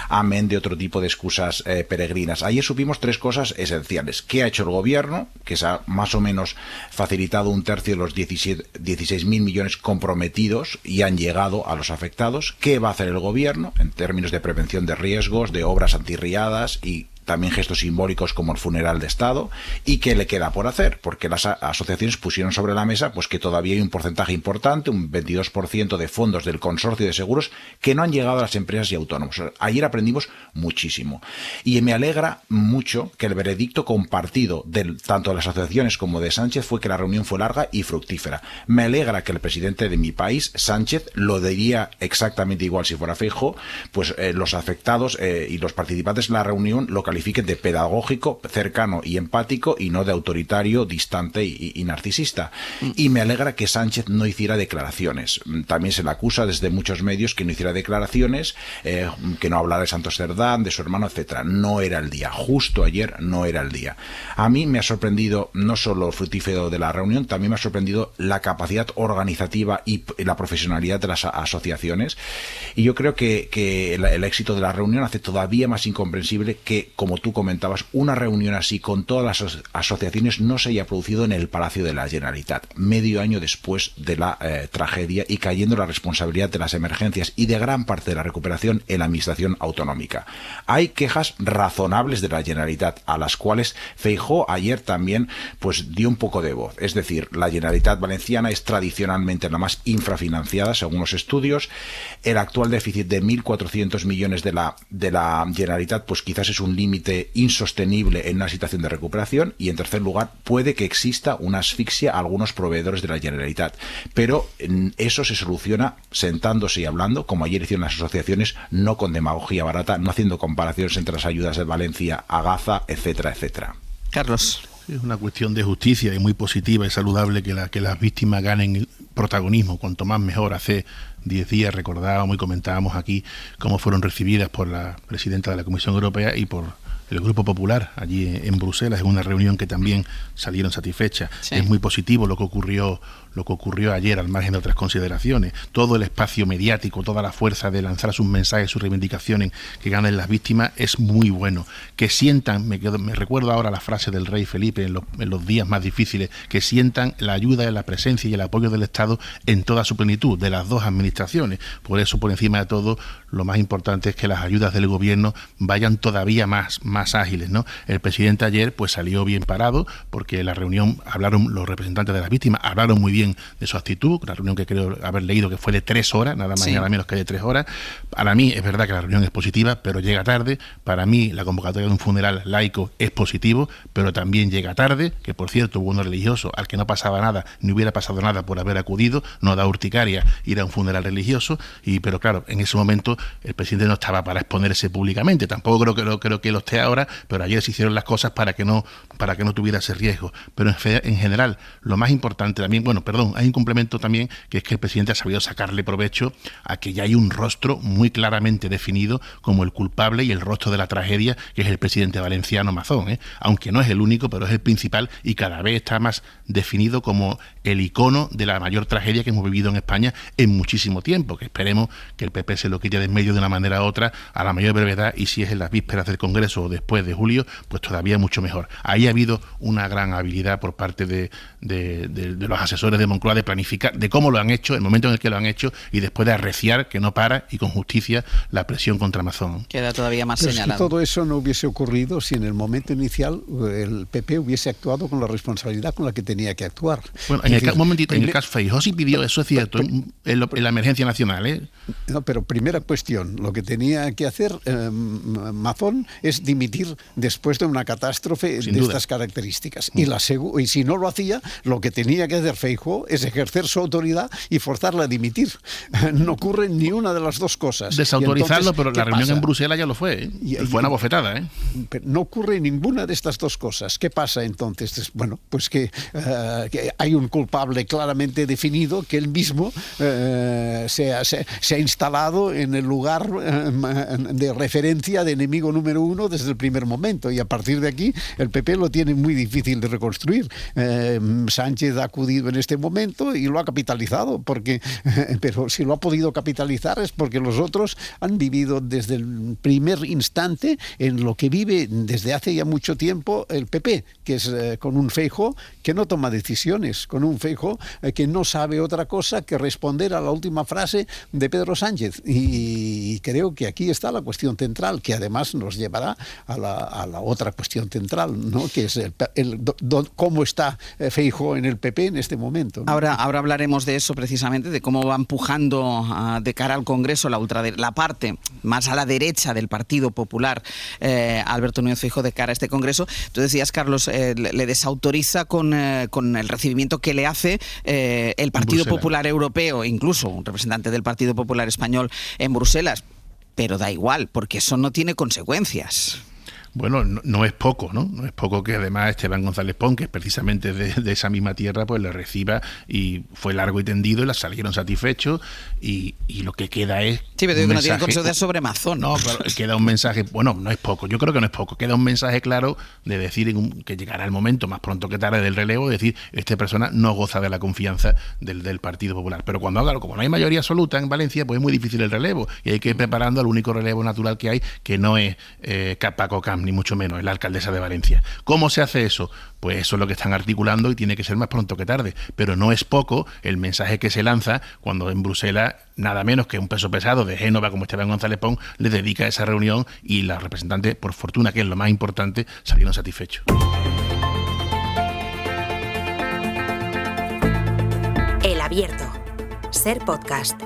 amén de otro tipo de excusas peregrinas. Ayer supimos 3 cosas esenciales. ¿Qué ha hecho el gobierno? Que se ha más o menos facilitado 1/3 de los 16.000 millones comprometidos y han llegado a los afectados. ¿Qué va a hacer el gobierno en términos de prevención de riesgos, de obras antirriadas y también gestos simbólicos como el funeral de Estado? ¿Y qué le queda por hacer? Porque las asociaciones pusieron sobre la mesa pues que todavía hay un porcentaje importante, un 22% de fondos del consorcio de seguros que no han llegado a las empresas y autónomos. Ayer aprendimos muchísimo y me alegra mucho que el veredicto compartido tanto de las asociaciones como de Sánchez fue que la reunión fue larga y fructífera. Me alegra que el presidente de mi país, Sánchez, lo diría exactamente igual si fuera Feijóo, pues los afectados y los participantes en la reunión lo califiquen de pedagógico, cercano y empático y no de autoritario, distante y narcisista. Y me alegra que Sánchez no hiciera declaraciones. También se le acusa desde muchos medios que no hiciera declaraciones, que no hablara de Santos Cerdán, de su hermano, etcétera. No era el día. Justo ayer no era el día. A mí me ha sorprendido no solo el fructífero de la reunión, también me ha sorprendido la capacidad organizativa y la profesionalidad de las asociaciones. Y yo creo que el éxito de la reunión hace todavía más incomprensible que, como tú comentabas, una reunión así con todas las asociaciones no se haya producido en el Palacio de la Generalitat, medio año después de la tragedia y cayendo la responsabilidad de las emergencias y de gran parte de la recuperación en la administración autonómica. Hay quejas razonables de la Generalitat a las cuales Feijóo ayer también pues dio un poco de voz. Es decir, la Generalitat valenciana es tradicionalmente la más infrafinanciada según los estudios. El actual déficit de 1.400 millones de la Generalitat pues quizás es un límite insostenible en una situación de recuperación y, en tercer lugar, puede que exista una asfixia a algunos proveedores de la Generalitat, pero eso se soluciona sentándose y hablando, como ayer hicieron las asociaciones, no con demagogia barata, no haciendo comparaciones entre las ayudas de Valencia a Gaza, etcétera, etcétera. Carlos. Es una cuestión de justicia y muy positiva y saludable que las víctimas ganen protagonismo, cuanto más mejor. Hace 10 días recordábamos y comentábamos aquí cómo fueron recibidas por la presidenta de la Comisión Europea y por el Grupo Popular allí en Bruselas, en una reunión que también salieron satisfechas. Sí. Es muy positivo lo que ocurrió ayer, al margen de otras consideraciones. Todo el espacio mediático, toda la fuerza de lanzar sus mensajes, sus reivindicaciones que ganen las víctimas es muy bueno. Que sientan, me recuerdo ahora la frase del rey Felipe en los días más difíciles, que sientan la ayuda, la presencia y el apoyo del Estado en toda su plenitud, de las dos administraciones. Por eso, por encima de todo, lo más importante es que las ayudas del gobierno vayan todavía más ágiles, ¿no? El presidente ayer pues salió bien parado, porque la reunión hablaron los representantes de las víctimas, hablaron muy bien de su actitud, la reunión que creo haber leído que fue de 3 horas, nada más y nada menos que de 3 horas. Para mí es verdad que la reunión es positiva, pero llega tarde. Para mí la convocatoria de un funeral laico es positivo, pero también llega tarde, que por cierto hubo uno religioso al que no pasaba nada, ni hubiera pasado nada por haber acudido, no da urticaria ir a un funeral religioso, pero claro, en ese momento el presidente no estaba para exponerse públicamente, tampoco creo que lo esté ahora, pero ayer se hicieron las cosas para que no tuviera ese riesgo. Pero en general, lo más importante también, hay un complemento también, que es que el presidente ha sabido sacarle provecho a que ya hay un rostro muy claramente definido como el culpable y el rostro de la tragedia, que es el presidente valenciano Mazón, aunque no es el único, pero es el principal y cada vez está más definido como el icono de la mayor tragedia que hemos vivido en España en muchísimo tiempo, que esperemos que el PP se lo quite de en medio de una manera u otra a la mayor brevedad, y si es en las vísperas del Congreso o después de julio, pues todavía mucho mejor. Ahí ha habido una gran habilidad por parte de los asesores de Moncloa de planificar, de cómo lo han hecho, el momento en el que lo han hecho, y después de arreciar, que no para, y con justicia, la presión contra Mazón. Queda todavía más Pero señalado. Es que todo eso no hubiese ocurrido si en el momento inicial el PP hubiese actuado con la responsabilidad con la que tenía que actuar. Bueno, en el caso Feijóo sí pidió, eso es cierto, en la emergencia nacional. No, pero primera cuestión, lo que tenía que hacer Mazón es dimitir después de una catástrofe de estas características. Y si no lo hacía, lo que tenía que hacer Feijóo es ejercer su autoridad y forzarla a dimitir. No ocurre ni una de las dos cosas. Desautorizarlo, entonces, pero la reunión pasa? en Bruselas ya lo fue. Fue una bofetada. Pero no ocurre ninguna de estas dos cosas. ¿Qué pasa entonces? Bueno, pues que hay un culpable claramente definido, que él mismo se ha instalado en el lugar de referencia de enemigo número uno desde el primer momento, y a partir de aquí el PP lo tiene muy difícil de reconstruir. Sánchez ha acudido en este momento y lo ha capitalizado, pero si lo ha podido capitalizar es porque los otros han vivido desde el primer instante en lo que vive desde hace ya mucho tiempo el PP, que es con un Feijóo que no toma decisiones, con un Feijóo que no sabe otra cosa que responder a la última frase de Pedro Sánchez. Y creo que aquí está la cuestión central, que además nos llevará a la otra cuestión central, ¿no? Que es cómo está Feijóo en el PP en este momento, ¿no? Ahora hablaremos de eso precisamente, de cómo va empujando de cara al Congreso la parte más a la derecha del Partido Popular, Alberto Núñez Feijóo, de cara a este Congreso. Tú decías, Carlos, le desautoriza con el recibimiento que le hace el Partido Popular Europeo, incluso un representante del Partido Popular Español en Bruselas, pero da igual, porque eso no tiene consecuencias. Bueno, no es poco, ¿no? No es poco que además Esteban González Pons, que es precisamente de esa misma tierra, pues le reciba, y fue largo y tendido y la salieron satisfechos, y lo que queda es... Sí, pero digo que no tiene consecuencias sobre Mazón. No, pero queda un mensaje, bueno, no es poco, yo creo que no es poco, queda un mensaje claro de decir que llegará el momento más pronto que tarde del relevo, de decir, esta persona no goza de la confianza del Partido Popular. Pero como no hay mayoría absoluta en Valencia, pues es muy difícil el relevo, y hay que ir preparando al único relevo natural que hay, que no es Paco Camps, ni mucho menos, es la alcaldesa de Valencia. ¿Cómo se hace eso? Pues eso es lo que están articulando, y tiene que ser más pronto que tarde. Pero no es poco el mensaje que se lanza cuando en Bruselas nada menos que un peso pesado de Génova como Esteban González Pons le dedica a esa reunión, y los representantes, por fortuna, que es lo más importante, salieron satisfechos. El Abierto. Ser Podcast.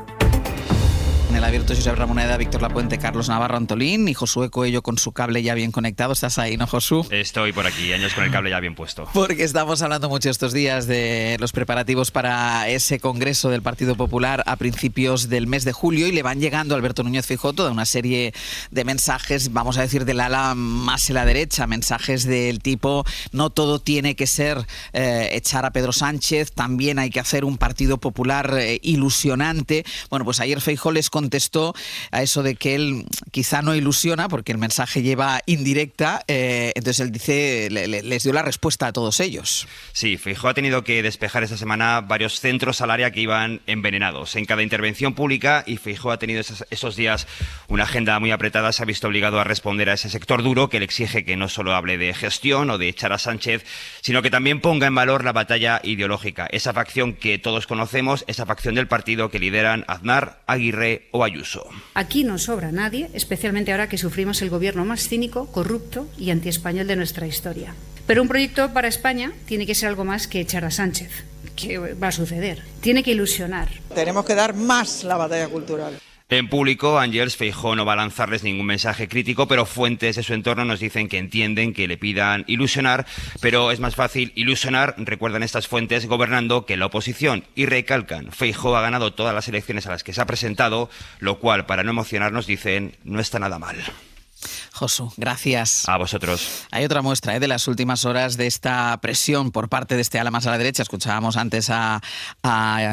En el Abierto, Josep Ramoneda, Víctor Lapuente, Carlos Navarro, Antolín y Josué Coello con su cable ya bien conectado. ¿Estás ahí, no, Josu? Estoy por aquí, años con el cable ya bien puesto. Porque estamos hablando mucho estos días de los preparativos para ese Congreso del Partido Popular a principios del mes de julio, y le van llegando a Alberto Núñez Feijóo toda una serie de mensajes, vamos a decir, del ala más en la derecha, mensajes del tipo: no todo tiene que ser echar a Pedro Sánchez, también hay que hacer un Partido Popular ilusionante. Bueno, pues ayer Feijóo les contestó a eso de que él quizá no ilusiona, porque el mensaje lleva indirecta, entonces él dice, les dio la respuesta a todos ellos. Sí, Feijóo ha tenido que despejar esta semana varios centros al área que iban envenenados en cada intervención pública, y Feijóo ha tenido esos días una agenda muy apretada. Se ha visto obligado a responder a ese sector duro que le exige que no solo hable de gestión o de echar a Sánchez, sino que también ponga en valor la batalla ideológica, esa facción que todos conocemos, esa facción del partido que lideran Aznar, Aguirre o Ayuso. Aquí no sobra nadie, especialmente ahora que sufrimos el gobierno más cínico, corrupto y antiespañol de nuestra historia. Pero un proyecto para España tiene que ser algo más que echar a Sánchez. ¿Qué va a suceder? Tiene que ilusionar. Tenemos que dar más la batalla cultural. En público, Ángels, Feijóo no va a lanzarles ningún mensaje crítico, pero fuentes de su entorno nos dicen que entienden que le pidan ilusionar, pero es más fácil ilusionar, recuerdan estas fuentes, gobernando que la oposición, y recalcan: Feijóo ha ganado todas las elecciones a las que se ha presentado, lo cual, para no emocionarnos, dicen, no está nada mal. Josu, gracias. A vosotros. Hay otra muestra de las últimas horas de esta presión por parte de este ala más a la derecha. Escuchábamos antes a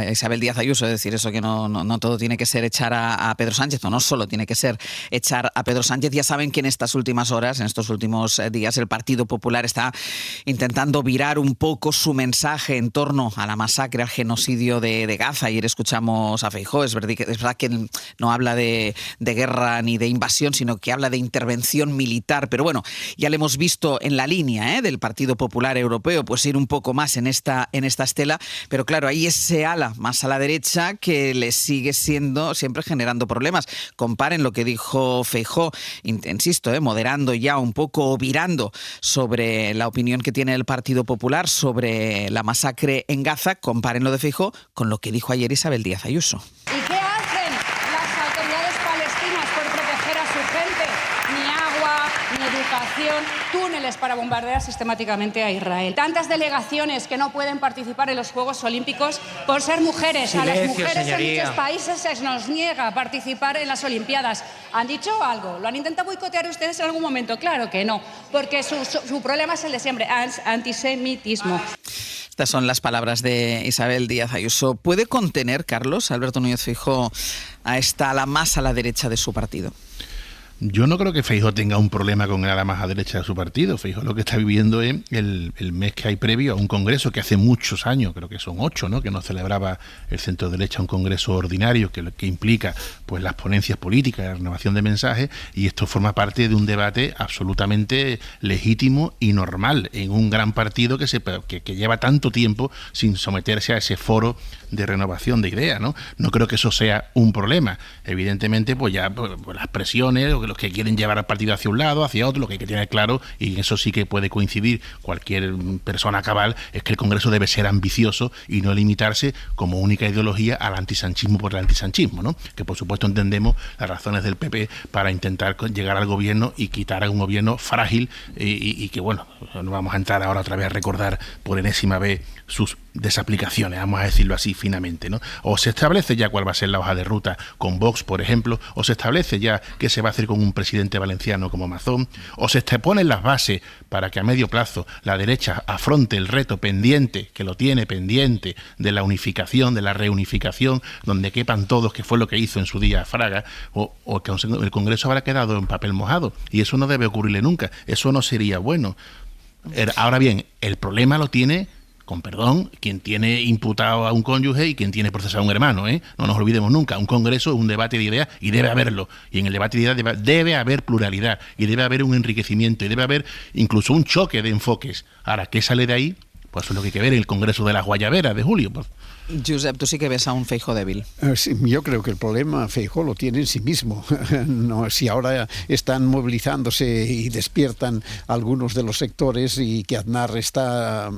Isabel Díaz Ayuso decir eso, que no todo tiene que ser echar a Pedro Sánchez, o no solo tiene que ser echar a Pedro Sánchez. Ya saben que en estas últimas horas, en estos últimos días, el Partido Popular está intentando virar un poco su mensaje en torno a la masacre, al genocidio de Gaza. Ayer escuchamos a Feijóo, es verdad que no habla de guerra ni de invasión, sino que habla de intervención militar, pero bueno, ya le hemos visto en la línea del Partido Popular Europeo, pues ir un poco más en esta estela, pero claro, hay ese ala más a la derecha que le sigue siendo siempre generando problemas. Comparen lo que dijo Feijóo, insisto, moderando ya un poco, virando sobre la opinión que tiene el Partido Popular sobre la masacre en Gaza. Comparen lo de Feijóo con lo que dijo ayer Isabel Díaz Ayuso. ¿Y qué hacen las autoridades palestinas por proteger a su gente? Ni agua, ni educación, túneles para bombardear sistemáticamente a Israel. Tantas delegaciones que no pueden participar en los Juegos Olímpicos por ser mujeres. Silencio, a las mujeres señoría. en muchos países se nos niega participar en las Olimpiadas. ¿Han dicho algo? ¿Lo han intentado boicotear ustedes en algún momento? Claro que no, porque su problema es el de siempre, antisemitismo. Estas son las palabras de Isabel Díaz Ayuso. ¿Puede contener, Carlos, Alberto Núñez Feijóo a esta ala más a la derecha de su partido? Yo no creo que Feijóo tenga un problema con el ala más a derecha de su partido. Feijóo lo que está viviendo es el mes que hay previo a un congreso que hace muchos años, creo que son 8, ¿no?, que no celebraba el centro derecha un congreso ordinario que implica pues las ponencias políticas, la renovación de mensajes, y esto forma parte de un debate absolutamente legítimo y normal en un gran partido que lleva tanto tiempo sin someterse a ese foro de renovación de ideas, ¿no? No creo que eso sea un problema. Evidentemente, pues ya pues las presiones, los que quieren llevar al partido hacia un lado, hacia otro, lo que hay que tener claro, y en eso sí que puede coincidir cualquier persona cabal, es que el Congreso debe ser ambicioso y no limitarse como única ideología al antisanchismo por el antisanchismo, ¿no? Que por supuesto entendemos las razones del PP para intentar llegar al gobierno y quitar a un gobierno frágil y que, bueno, no vamos a entrar ahora otra vez a recordar por enésima vez sus desaplicaciones, vamos a decirlo así finamente, ¿no? O se establece ya cuál va a ser la hoja de ruta con Vox, por ejemplo, o se establece ya qué se va a hacer con un presidente valenciano como Mazón, o se ponen las bases para que a medio plazo la derecha afronte el reto pendiente, que lo tiene pendiente, de la unificación, de la reunificación, donde quepan todos, que fue lo que hizo en su día Fraga, o que el Congreso habrá quedado en papel mojado, y eso no debe ocurrirle nunca, eso no sería bueno. Ahora bien, el problema lo tiene, con perdón, quien tiene imputado a un cónyuge y quien tiene procesado a un hermano, ¿eh? No nos olvidemos nunca, un congreso es un debate de ideas y debe haberlo, y en el debate de ideas debe haber pluralidad y debe haber un enriquecimiento y debe haber incluso un choque de enfoques. Ahora, ¿qué sale de ahí? Pues eso es lo que hay que ver en el Congreso de las Guayaberas de julio, pues. Josep, tú sí que ves a un Feijóo débil. Sí, yo creo que el problema Feijóo lo tiene en sí mismo. No, si ahora están movilizándose y despiertan algunos de los sectores y que Aznar está,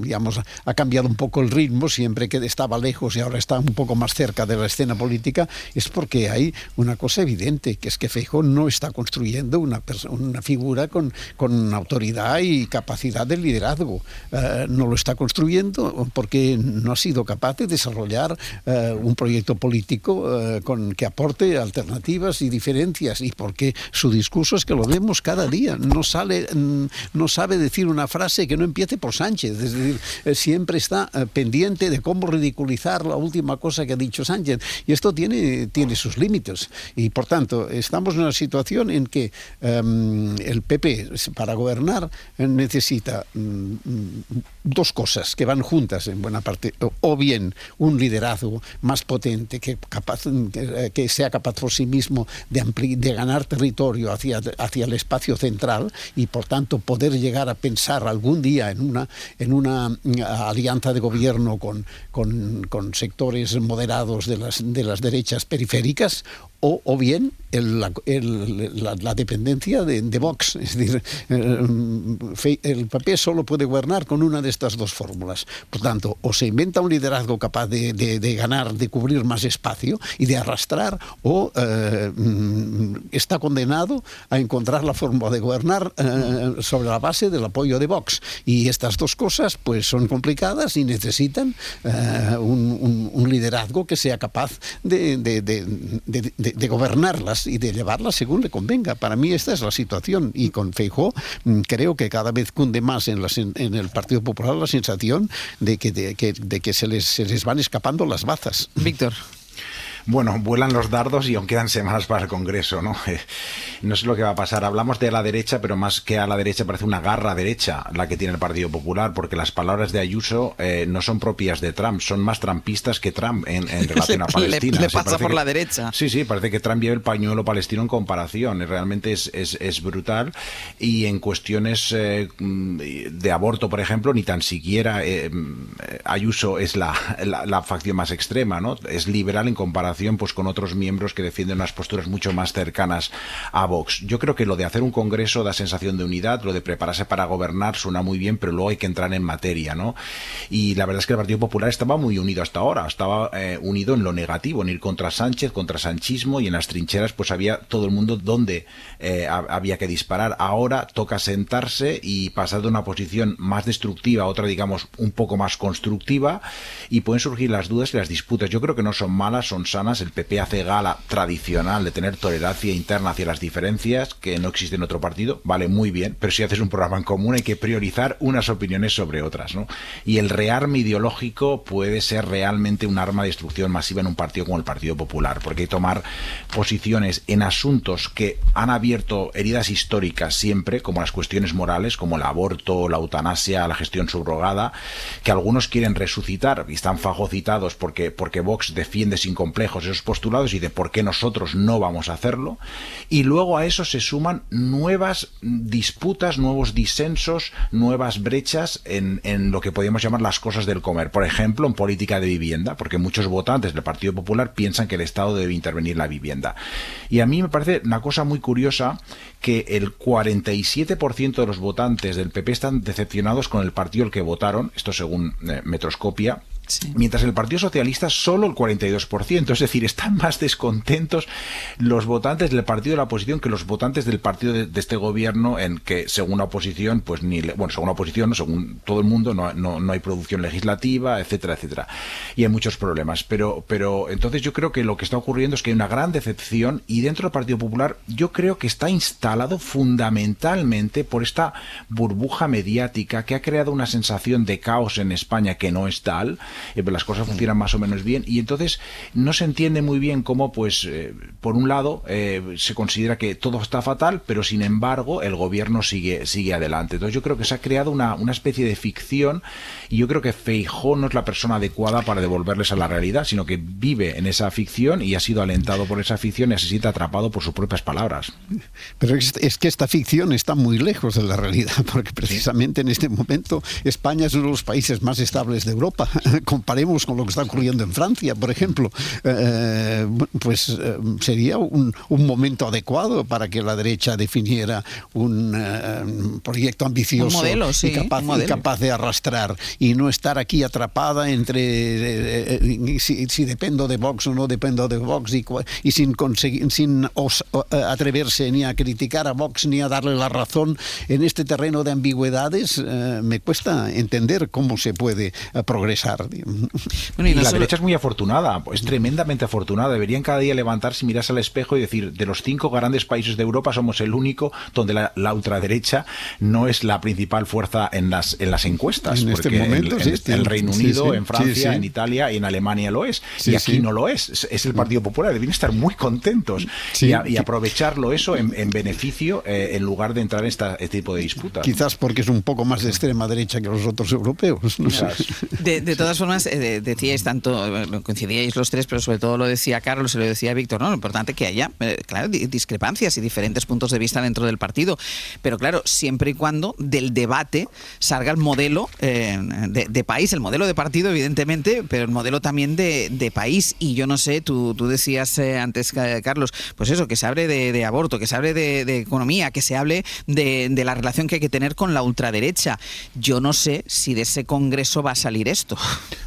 digamos, ha cambiado un poco el ritmo, siempre que estaba lejos y ahora está un poco más cerca de la escena política, es porque hay una cosa evidente, que es que Feijóo no está construyendo una figura con autoridad y capacidad de liderazgo. No lo está construyendo porque no ha sido capaz de desarrollar un proyecto político que aporte alternativas y diferencias, y porque su discurso es que lo vemos cada día, no sabe decir una frase que no empiece por Sánchez, es decir, siempre está pendiente de cómo ridiculizar la última cosa que ha dicho Sánchez, y esto tiene sus límites, y por tanto estamos en una situación en que el PP para gobernar necesita dos cosas que van juntas en buena parte, o bien un liderazgo más potente que sea capaz por sí mismo de ganar territorio hacia el espacio central, y por tanto poder llegar a pensar algún día en una alianza de gobierno con sectores moderados de las derechas periféricas, o bien la dependencia de Vox. Es decir, el PP solo puede gobernar con una de estas dos fórmulas. Por tanto, o se inventa un liderazgo capaz de ganar, de cubrir más espacio y de arrastrar, o está condenado a encontrar la forma de gobernar sobre la base del apoyo de Vox. Y estas dos cosas pues son complicadas y necesitan un liderazgo que sea capaz de de gobernarlas y de llevarlas según le convenga. Para mí esta es la situación, y con Feijóo creo que cada vez cunde más en el Partido Popular la sensación de que se les van escapando las bazas. Víctor. Bueno, vuelan los dardos y aún quedan semanas para el Congreso, ¿no? No sé lo que va a pasar. Hablamos de la derecha, pero más que a la derecha parece una garra derecha la que tiene el Partido Popular, porque las palabras de Ayuso no son propias de Trump, son más trumpistas que Trump en relación a Palestina. Le pasa por la derecha. Sí, parece que Trump lleva el pañuelo palestino en comparación. Realmente es brutal. Y en cuestiones de aborto, por ejemplo, ni tan siquiera Ayuso es la facción más extrema, ¿no? Es liberal en comparación pues con otros miembros que defienden unas posturas mucho más cercanas a Vox. Yo creo que lo de hacer un congreso da sensación de unidad, lo de prepararse para gobernar suena muy bien, pero luego hay que entrar en materia, ¿no? Y la verdad es que el Partido Popular estaba muy unido hasta ahora, estaba unido en lo negativo, en ir contra Sánchez, contra sanchismo, y en las trincheras pues había todo el mundo donde había que disparar. Ahora toca sentarse y pasar de una posición más destructiva a otra, digamos, un poco más constructiva, y pueden surgir las dudas y las disputas. Yo creo que no son malas, son sanas. El PP hace gala tradicional de tener tolerancia interna hacia las diferencias, que no existe en otro partido, vale, muy bien, pero si haces un programa en común hay que priorizar unas opiniones sobre otras, ¿no? Y el rearme ideológico puede ser realmente un arma de destrucción masiva en un partido como el Partido Popular, porque hay que tomar posiciones en asuntos que han abierto heridas históricas siempre, como las cuestiones morales, como el aborto, la eutanasia, la gestión subrogada, que algunos quieren resucitar y están fagocitados porque Vox defiende sin complejos esos postulados y de por qué nosotros no vamos a hacerlo, y luego a eso se suman nuevas disputas, nuevos disensos, nuevas brechas en lo que podríamos llamar las cosas del comer, por ejemplo en política de vivienda, porque muchos votantes del Partido Popular piensan que el Estado debe intervenir en la vivienda, y a mí me parece una cosa muy curiosa que el 47% de los votantes del PP están decepcionados con el partido al que votaron, esto según Metroscopia. Sí. Mientras el Partido Socialista solo el 42%, es decir, están más descontentos los votantes del partido de la oposición que los votantes del partido de este gobierno, en que según la oposición, pues según la oposición, no, según todo el mundo, no hay producción legislativa, etcétera, etcétera. Y hay muchos problemas. Pero entonces yo creo que lo que está ocurriendo es que hay una gran decepción, y dentro del Partido Popular yo creo que está instalado fundamentalmente por esta burbuja mediática que ha creado una sensación de caos en España que no es tal. Las cosas funcionan más o menos bien, y entonces no se entiende muy bien cómo, pues, por un lado se considera que todo está fatal, pero sin embargo el gobierno sigue adelante. Entonces yo creo que se ha creado una especie de ficción, y yo creo que Feijóo no es la persona adecuada para devolverles a la realidad, sino que vive en esa ficción y ha sido alentado por esa ficción y se siente atrapado por sus propias palabras. Pero es que esta ficción está muy lejos de la realidad, porque precisamente en este momento España es uno de los países más estables de Europa. Comparemos con lo que está ocurriendo en Francia, por ejemplo, sería un momento adecuado para que la derecha definiera un proyecto ambicioso, un modelo, sí, y capaz de arrastrar, y no estar aquí atrapada entre si dependo de Vox o no dependo de Vox, y sin atreverse ni a criticar a Vox ni a darle la razón en este terreno de ambigüedades. Me cuesta entender cómo se puede progresar. Bueno, y la derecha es muy afortunada, es tremendamente afortunada. Deberían cada día levantarse, mirarse al espejo y decir, de los 5 grandes países de Europa somos el único donde la ultraderecha no es la principal fuerza en las encuestas, en porque este momento, el Reino Unido, en Francia, en Italia y en Alemania lo es, y aquí no lo es el Partido Popular. Deberían estar muy contentos y aprovecharlo eso en beneficio, en lugar de entrar en este tipo de disputas. Quizás porque es un poco más de extrema derecha que los otros europeos, no sé. De todas formas, decíais tanto, coincidíais los tres, pero sobre todo lo decía Carlos y lo decía Víctor, ¿no? Lo importante es que haya, claro, discrepancias y diferentes puntos de vista dentro del partido, pero claro, siempre y cuando del debate salga el modelo de país, el modelo de partido, evidentemente, pero el modelo también de país. Y yo no sé, tú decías antes, Carlos, pues eso, que se hable de aborto, que se hable de economía, que se hable de la relación que hay que tener con la ultraderecha. Yo no sé si de ese congreso va a salir esto.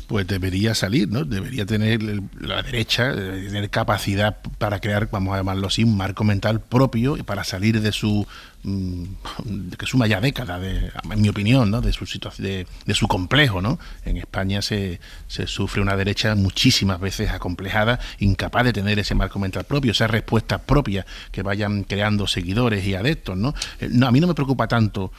Pues debería salir, ¿no? Debería tener la derecha, tener capacidad para crear, vamos a llamarlo así, un marco mental propio y para salir de su que suma ya décadas, en mi opinión, ¿no? de su situación, de su complejo, ¿no? En España se sufre una derecha muchísimas veces acomplejada, incapaz de tener ese marco mental propio, esas respuestas propias que vayan creando seguidores y adeptos, ¿no? A mí no me preocupa tanto,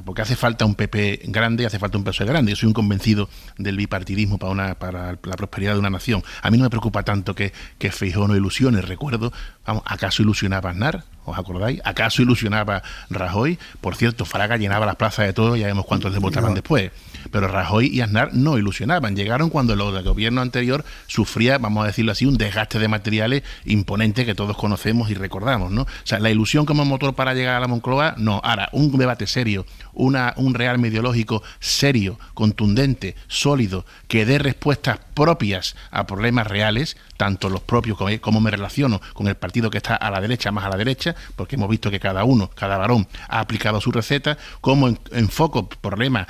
porque hace falta un PP grande y hace falta un PSOE grande. Yo soy un convencido del bipartidismo para la prosperidad de una nación. A mí no me preocupa tanto que Feijóo no ilusione. Recuerdo, ¿acaso ilusionaba Aznar? ¿Os acordáis? ¿Acaso ilusionaba Rajoy? Por cierto, Fraga llenaba las plazas de todo, ya vemos cuántos le votaban después. Pero Rajoy y Aznar no ilusionaban. Llegaron cuando los del gobierno anterior sufría, vamos a decirlo así, un desgaste de materiales imponente que todos conocemos y recordamos, ¿no? O sea, la ilusión como motor para llegar a la Moncloa, no. Ahora, un debate serio, un rearme ideológico serio, contundente, sólido, que dé respuestas propias a problemas reales, tanto los propios como me relaciono con el partido que está a la derecha, más a la derecha, porque hemos visto que cada varón ha aplicado su receta, como enfoco problemas,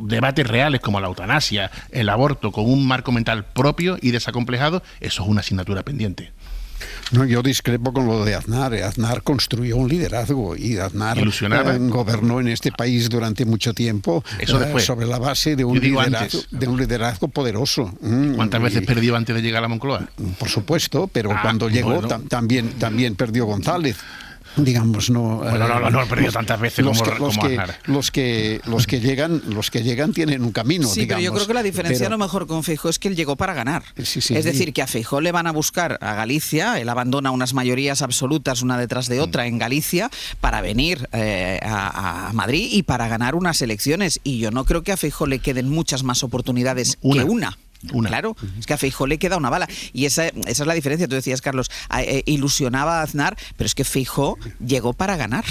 debates reales como la eutanasia, el aborto, con un marco mental propio y desacomplejado. Eso es una asignatura pendiente. No, yo discrepo con lo de Aznar. Aznar construyó un liderazgo y Aznar gobernó en este país durante mucho tiempo sobre la base de un liderazgo poderoso. ¿Cuántas veces perdió antes de llegar a la Moncloa? Por supuesto, pero cuando llegó también perdió González. Digamos, no perdido tantas veces como Aznar. Los que llegan tienen un camino. Sí, digamos, pero yo creo que la diferencia a lo mejor con Feijóo es que él llegó para ganar. Es decir, que a Feijóo le van a buscar a Galicia, él abandona unas mayorías absolutas una detrás de otra en Galicia para venir a Madrid y para ganar unas elecciones. Y yo no creo que a Feijóo le queden muchas más oportunidades que una. Claro, es que a Feijóo le queda una bala y esa es la diferencia. Tú decías, Carlos, ilusionaba a Aznar, pero es que Feijóo llegó para ganar.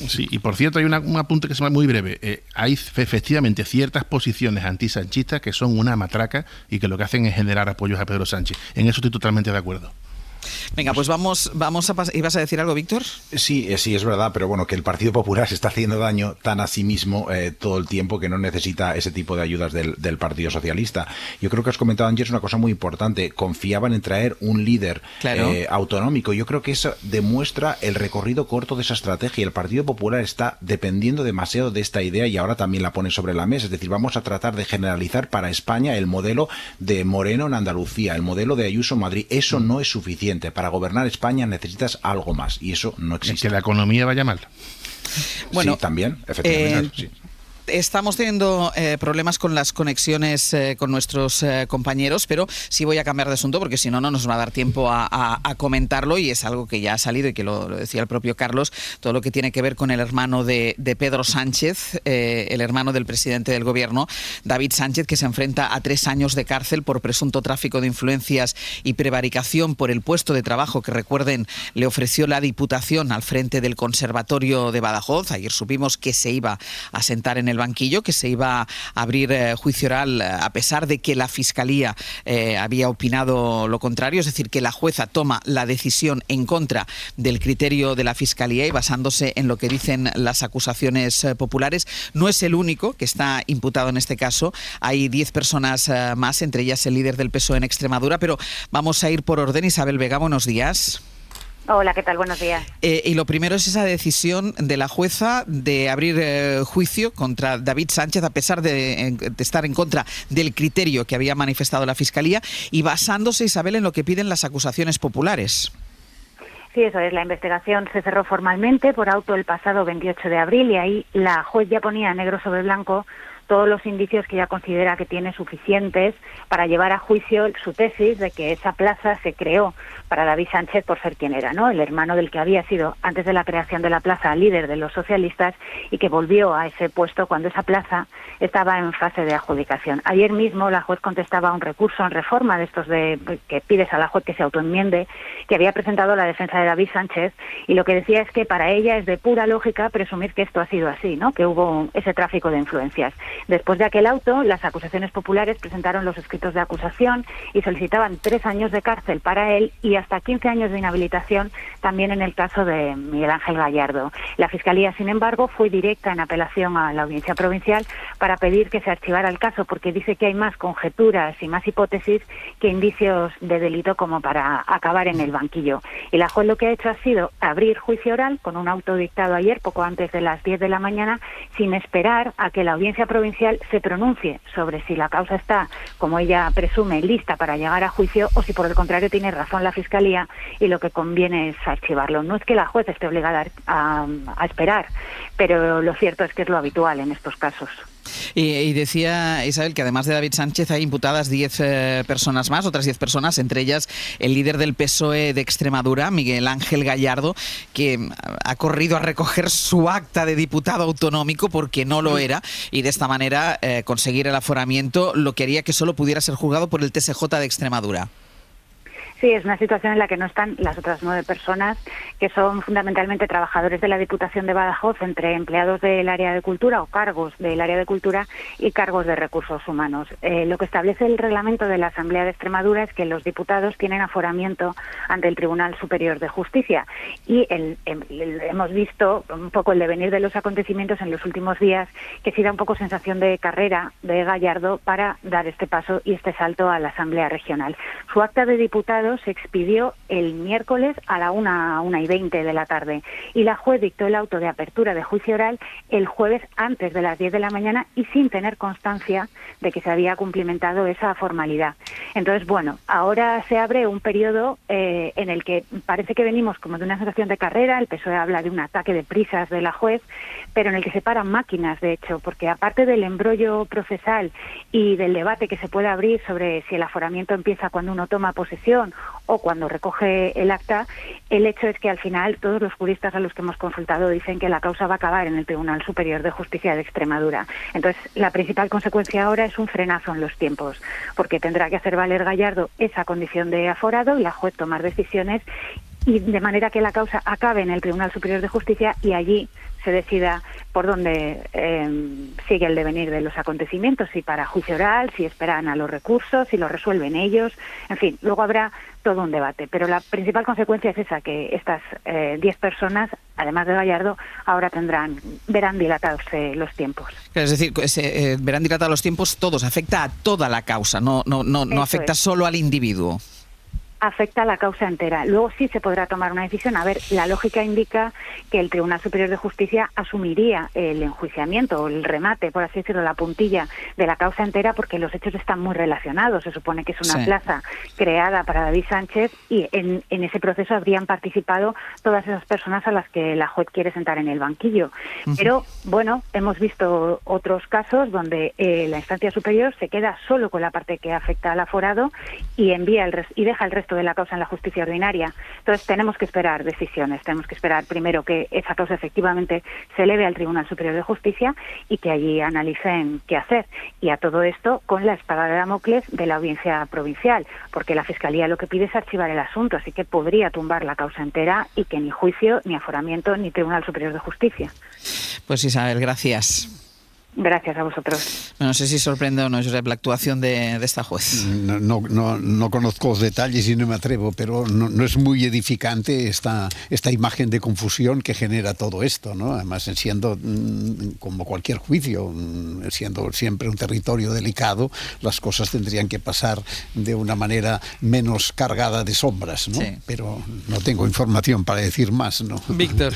Sí, y por cierto hay un apunte que se llama muy breve. Hay efectivamente ciertas posiciones antisanchistas que son una matraca y que lo que hacen es generar apoyos a Pedro Sánchez. En eso estoy totalmente de acuerdo. Venga, pues vamos a pasar. ¿Ibas a decir algo, Víctor? Sí, es verdad, pero bueno, que el Partido Popular se está haciendo daño tan a sí mismo todo el tiempo que no necesita ese tipo de ayudas del Partido Socialista. Yo creo que has comentado antes una cosa muy importante. Confiaban en traer un líder autonómico. Yo creo que eso demuestra el recorrido corto de esa estrategia. El Partido Popular está dependiendo demasiado de esta idea y ahora también la pone sobre la mesa. Es decir, vamos a tratar de generalizar para España el modelo de Moreno en Andalucía, el modelo de Ayuso en Madrid. Eso no es suficiente. Para gobernar España necesitas algo más y eso no existe. ¿Es que la economía vaya mal? Bueno, sí, también, efectivamente. Sí. Estamos teniendo problemas con las conexiones con nuestros compañeros, pero sí voy a cambiar de asunto porque si no, no nos va a dar tiempo a comentarlo y es algo que ya ha salido y que lo decía el propio Carlos, todo lo que tiene que ver con el hermano de Pedro Sánchez, el hermano del presidente del gobierno, David Sánchez, que se enfrenta a 3 años de cárcel por presunto tráfico de influencias y prevaricación por el puesto de trabajo que, recuerden, le ofreció la Diputación al frente del Conservatorio de Badajoz. Ayer supimos que se iba a sentar en el banquillo, que se iba a abrir juicio oral a pesar de que la Fiscalía había opinado lo contrario, es decir, que la jueza toma la decisión en contra del criterio de la Fiscalía y basándose en lo que dicen las acusaciones populares. No es el único que está imputado en este caso, hay 10 personas más, entre ellas el líder del PSOE en Extremadura, pero vamos a ir por orden. Isabel Vega, buenos días. Hola, ¿qué tal? Buenos días. Y lo primero es esa decisión de la jueza de abrir juicio contra David Sánchez a pesar de estar en contra del criterio que había manifestado la Fiscalía y basándose, Isabel, en lo que piden las acusaciones populares. Sí, eso es. La investigación se cerró formalmente por auto el pasado 28 de abril y ahí la juez ya ponía negro sobre blanco todos los indicios que ella considera que tiene suficientes para llevar a juicio su tesis de que esa plaza se creó para David Sánchez por ser quien era, ¿no? El hermano del que había sido, antes de la creación de la plaza, líder de los socialistas y que volvió a ese puesto cuando esa plaza estaba en fase de adjudicación. Ayer mismo la juez contestaba a un recurso en reforma de estos que pides a la juez que se autoenmiende, que había presentado la defensa de David Sánchez, y lo que decía es que para ella es de pura lógica presumir que esto ha sido así, ¿no? Que hubo ese tráfico de influencias. Después de aquel auto, las acusaciones populares presentaron los escritos de acusación y solicitaban 3 años de cárcel para él y hasta 15 años de inhabilitación también en el caso de Miguel Ángel Gallardo. La Fiscalía, sin embargo, fue directa en apelación a la Audiencia Provincial para pedir que se archivara el caso, porque dice que hay más conjeturas y más hipótesis que indicios de delito como para acabar en el banquillo. Y la juez lo que ha hecho ha sido abrir juicio oral con un auto dictado ayer, poco antes de las 10 de la mañana, sin esperar a que la Audiencia Provincial se pronuncie sobre si la causa está, como ella presume, lista para llegar a juicio o si por el contrario tiene razón la Fiscalía y lo que conviene es archivarlo. No es que la juez esté obligada a esperar, pero lo cierto es que es lo habitual en estos casos. Y decía Isabel que además de David Sánchez hay imputadas 10 personas más, otras 10 personas, entre ellas el líder del PSOE de Extremadura, Miguel Ángel Gallardo, que ha corrido a recoger su acta de diputado autonómico porque no lo era, y de esta manera conseguir el aforamiento, lo que haría que solo pudiera ser juzgado por el TSJ de Extremadura. Sí, es una situación en la que no están las otras 9 personas, que son fundamentalmente trabajadores de la Diputación de Badajoz, entre empleados del área de cultura o cargos del área de cultura y cargos de recursos humanos. Lo que establece el reglamento de la Asamblea de Extremadura es que los diputados tienen aforamiento ante el Tribunal Superior de Justicia y hemos visto un poco el devenir de los acontecimientos en los últimos días, que sí da un poco sensación de carrera de Gallardo para dar este paso y este salto a la Asamblea Regional. Su acta de diputado se expidió el miércoles a la 1:20 de la tarde y la juez dictó el auto de apertura de juicio oral el jueves antes de las 10 de la mañana y sin tener constancia de que se había cumplimentado esa formalidad. Entonces, bueno, ahora se abre un periodo en el que parece que venimos como de una sensación de carrera. El PSOE habla de un ataque de prisas de la juez, pero en el que se paran máquinas, de hecho, porque aparte del embrollo procesal y del debate que se puede abrir sobre si el aforamiento empieza cuando uno toma posesión o cuando recoge el acta, el hecho es que al final todos los juristas a los que hemos consultado dicen que la causa va a acabar en el Tribunal Superior de Justicia de Extremadura. Entonces, la principal consecuencia ahora es un frenazo en los tiempos, porque tendrá que hacer valer Gallardo esa condición de aforado y la juez tomar decisiones y de manera que la causa acabe en el Tribunal Superior de Justicia y allí se decida por dónde sigue el devenir de los acontecimientos, si para juicio oral, si esperan a los recursos, si lo resuelven ellos, en fin, luego habrá todo un debate. Pero la principal consecuencia es esa, que estas 10 personas, además de Gallardo, ahora verán dilatados los tiempos. Es decir, verán dilatados los tiempos todos, afecta a toda la causa, no afecta solo al individuo. Afecta a la causa entera. Luego sí se podrá tomar una decisión. A ver, la lógica indica que el Tribunal Superior de Justicia asumiría el enjuiciamiento o el remate, por así decirlo, la puntilla de la causa entera, porque los hechos están muy relacionados. Se supone que es una plaza creada para David Sánchez y en ese proceso habrían participado todas esas personas a las que la juez quiere sentar en el banquillo. Pero, bueno, hemos visto otros casos donde la instancia superior se queda solo con la parte que afecta al aforado y deja el resto de la causa en la justicia ordinaria. Entonces tenemos que esperar decisiones, tenemos que esperar primero que esa causa efectivamente se eleve al Tribunal Superior de Justicia y que allí analicen qué hacer. Y a todo esto con la espada de Damocles de la Audiencia Provincial, porque la Fiscalía lo que pide es archivar el asunto, así que podría tumbar la causa entera y que ni juicio, ni aforamiento, ni Tribunal Superior de Justicia. Pues Isabel, gracias. Gracias a vosotros. No sé si sorprende o no, Josep, la actuación de esta juez. No conozco los detalles y no me atrevo, pero no es muy edificante esta imagen de confusión que genera todo esto, ¿no? Además, siendo como cualquier juicio, siendo siempre un territorio delicado, las cosas tendrían que pasar de una manera menos cargada de sombras, ¿no? Sí. Pero no tengo información para decir más, ¿no? Víctor.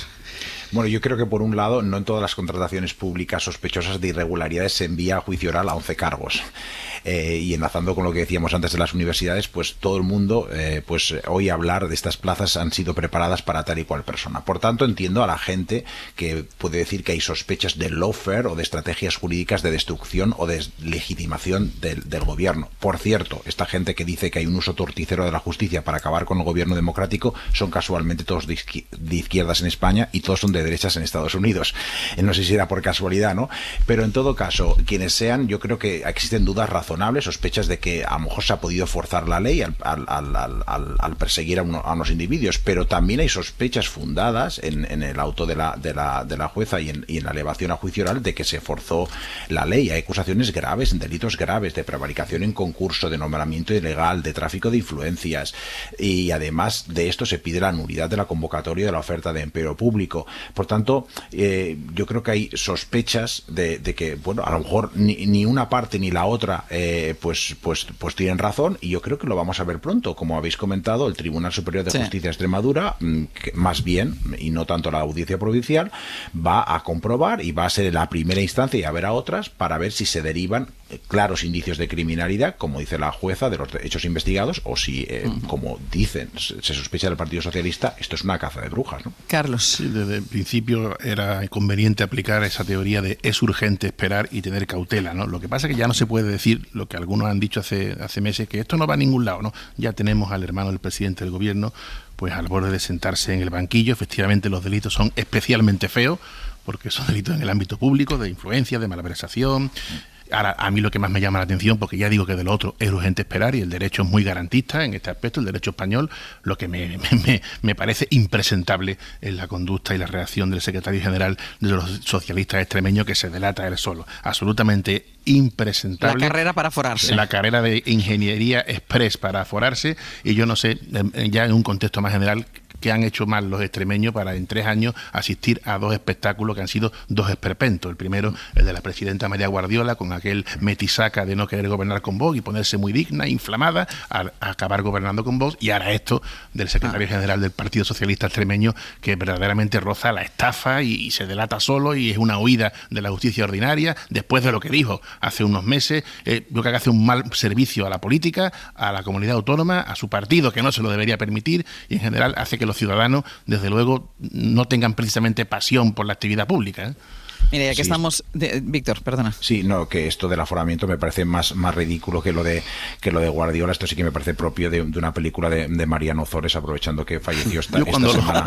Bueno, yo creo que por un lado, no en todas las contrataciones públicas sospechosas de irregularidades se envía a juicio oral a 11 cargos. Y enlazando con lo que decíamos antes de las universidades, pues todo el mundo oye hablar de estas plazas han sido preparadas para tal y cual persona. Por tanto, entiendo a la gente que puede decir que hay sospechas de lawfare o de estrategias jurídicas de destrucción o de legitimación del gobierno. Por cierto, esta gente que dice que hay un uso torticero de la justicia para acabar con el gobierno democrático son casualmente todos de izquierdas en España y todos son de derechas en Estados Unidos. No sé si era por casualidad, ¿no? Pero en todo caso, quienes sean, yo creo que existen dudas razonables razonables, sospechas de que a lo mejor se ha podido forzar la ley al perseguir a unos individuos, pero también hay sospechas fundadas en el auto de la jueza y en la elevación a juicio oral de que se forzó la ley. Hay acusaciones graves, delitos graves de prevaricación en concurso, de nombramiento ilegal, de tráfico de influencias, y además de esto se pide la nulidad de la convocatoria de la oferta de empleo público. Por tanto, yo creo que hay sospechas de que, bueno, a lo mejor ni una parte ni la otra pues tienen razón, y yo creo que lo vamos a ver pronto. Como habéis comentado, el Tribunal Superior de Justicia de Extremadura, que más bien, y no tanto la Audiencia Provincial, va a comprobar y va a ser la primera instancia y a ver a otras para ver si se derivan claros indicios de criminalidad, como dice la jueza, de los hechos investigados, o si, como dicen, se sospecha del Partido Socialista, esto es una caza de brujas, ¿no? Carlos. Sí, desde el principio era conveniente aplicar esa teoría de es urgente esperar y tener cautela, ¿no? Lo que pasa es que ya no se puede decir lo que algunos han dicho hace meses, que esto no va a ningún lado, ¿no? Ya tenemos al hermano del presidente del gobierno pues al borde de sentarse en el banquillo. Efectivamente, los delitos son especialmente feos, porque son delitos en el ámbito público, de influencia, de malversación. Ahora, a mí lo que más me llama la atención, porque ya digo que de lo otro es urgente esperar, y el derecho es muy garantista en este aspecto, el derecho español, lo que me parece impresentable es la conducta y la reacción del secretario general de los socialistas extremeños, que se delata él solo. Absolutamente impresentable. La carrera para aforarse. La carrera de ingeniería express para aforarse, y yo no sé, ya en un contexto más general, que han hecho mal los extremeños para en 3 años asistir a 2 espectáculos que han sido 2 esperpentos. El primero, el de la presidenta María Guardiola, con aquel metisaca de no querer gobernar con Vox y ponerse muy digna, inflamada, a acabar gobernando con Vox, y ahora esto del secretario general del Partido Socialista extremeño, que verdaderamente roza la estafa y se delata solo, y es una huida de la justicia ordinaria, después de lo que dijo hace unos meses. Yo creo que hace un mal servicio a la política, a la comunidad autónoma, a su partido, que no se lo debería permitir, y en general hace que los ciudadanos, desde luego, no tengan precisamente pasión por la actividad pública, ¿eh? Mira, ya que estamos... Víctor, perdona. Sí, no, que esto del aforamiento me parece más ridículo que lo de Guardiola. Esto sí que me parece propio de una película de Mariano Ozores, aprovechando que falleció esta semana.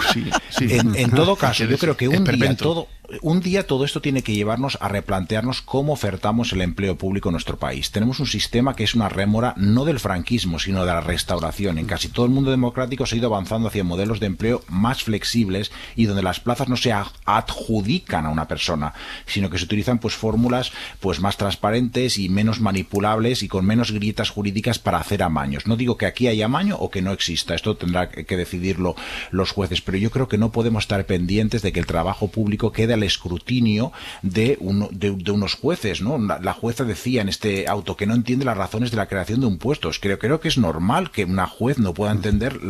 En todo caso, yo creo que un día todo esto tiene que llevarnos a replantearnos cómo ofertamos el empleo público en nuestro país. Tenemos un sistema que es una rémora no del franquismo, sino de la restauración. En casi todo el mundo democrático se ha ido avanzando hacia modelos de empleo más flexibles, y donde las plazas no se adjudican a una persona, sino que se utilizan pues fórmulas pues más transparentes y menos manipulables, y con menos grietas jurídicas para hacer amaños. No digo que aquí haya amaño o que no exista, esto tendrá que decidirlo los jueces, pero yo creo que no podemos estar pendientes de que el trabajo público quede al escrutinio de unos jueces, ¿no? La jueza decía en este auto que no entiende las razones de la creación de un puesto. Creo que es normal que una juez no pueda entender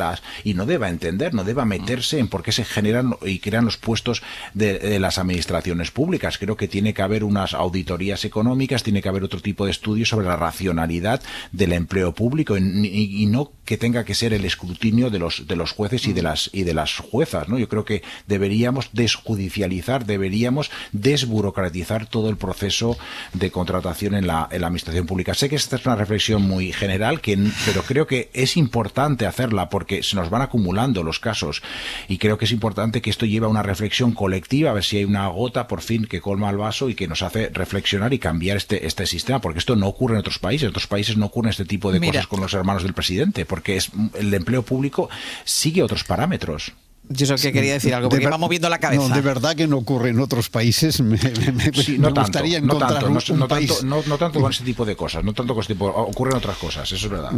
y no deba entender, no deba meterse en por qué se generan y crean los puestos de las administraciones públicas. Creo que tiene que haber unas auditorías económicas, tiene que haber otro tipo de estudios sobre la racionalidad del empleo público, y no que tenga que ser el escrutinio de los jueces y de las juezas, ¿no? Yo creo que deberíamos desjudicializar, deberíamos desburocratizar todo el proceso de contratación en la administración pública. Sé que esta es una reflexión muy general, pero creo que es importante hacerla, porque se nos van acumulando los casos, y creo que es importante que esto lleve a una reflexión colectiva, a ver si hay una gota por fin que colma el vaso y que nos hace reflexionar y cambiar este sistema, porque esto no ocurre en otros países. En otros países no ocurre este tipo de cosas con los hermanos del presidente, porque el empleo público sigue otros parámetros. Yo sé que quería decir algo, porque va moviendo la cabeza. No, de verdad que no ocurre en otros países. Me gustaría encontrar un país. No tanto con este tipo de cosas, no tanto con este tipo, ocurren otras cosas, eso es verdad.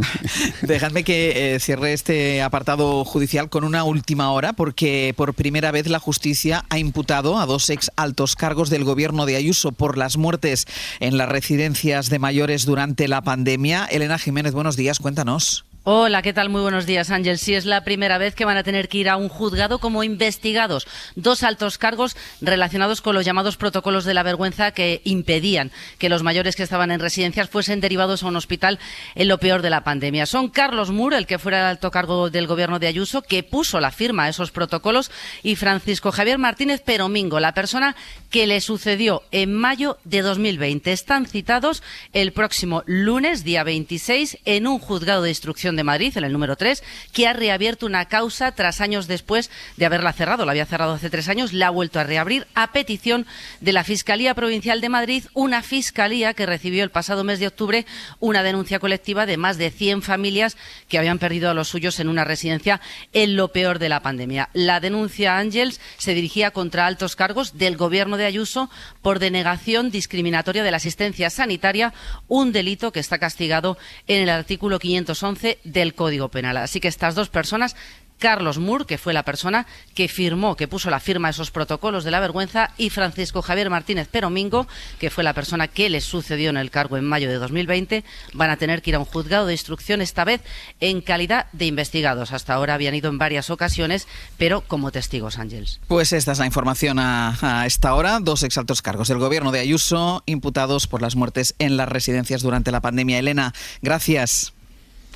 Dejadme que cierre este apartado judicial con una última hora, porque por primera vez la justicia ha imputado a 2 ex altos cargos del gobierno de Ayuso por las muertes en las residencias de mayores durante la pandemia. Elena Jiménez, buenos días, cuéntanos. Hola, ¿qué tal? Muy buenos días, Ángel. Sí, es la primera vez que van a tener que ir a un juzgado como investigados 2 altos cargos relacionados con los llamados protocolos de la vergüenza, que impedían que los mayores que estaban en residencias fuesen derivados a un hospital en lo peor de la pandemia. Son Carlos Mur, el que fuera el alto cargo del gobierno de Ayuso, que puso la firma a esos protocolos, y Francisco Javier Martínez Peromingo, la persona que le sucedió en mayo de 2020. Están citados el próximo lunes, día 26, en un juzgado de instrucción de Madrid, en el número 3, que ha reabierto una causa tras años después de haberla cerrado. La había cerrado hace 3 años, la ha vuelto a reabrir a petición de la Fiscalía Provincial de Madrid, una fiscalía que recibió el pasado mes de octubre una denuncia colectiva de más de 100 familias que habían perdido a los suyos en una residencia en lo peor de la pandemia. La denuncia, Ángels, se dirigía contra altos cargos del Gobierno de Ayuso por denegación discriminatoria de la asistencia sanitaria, un delito que está castigado en el artículo 511 del Código Penal. Así que estas dos personas, Carlos Moore, que fue la persona que firmó, que puso la firma a esos protocolos de la vergüenza, y Francisco Javier Martínez Peromingo, que fue la persona que les sucedió en el cargo en mayo de 2020, van a tener que ir a un juzgado de instrucción, esta vez en calidad de investigados. Hasta ahora habían ido en varias ocasiones, pero como testigos, Ángels. Pues esta es la información a esta hora. 2 exaltos cargos del Gobierno de Ayuso imputados por las muertes en las residencias durante la pandemia. Elena, gracias.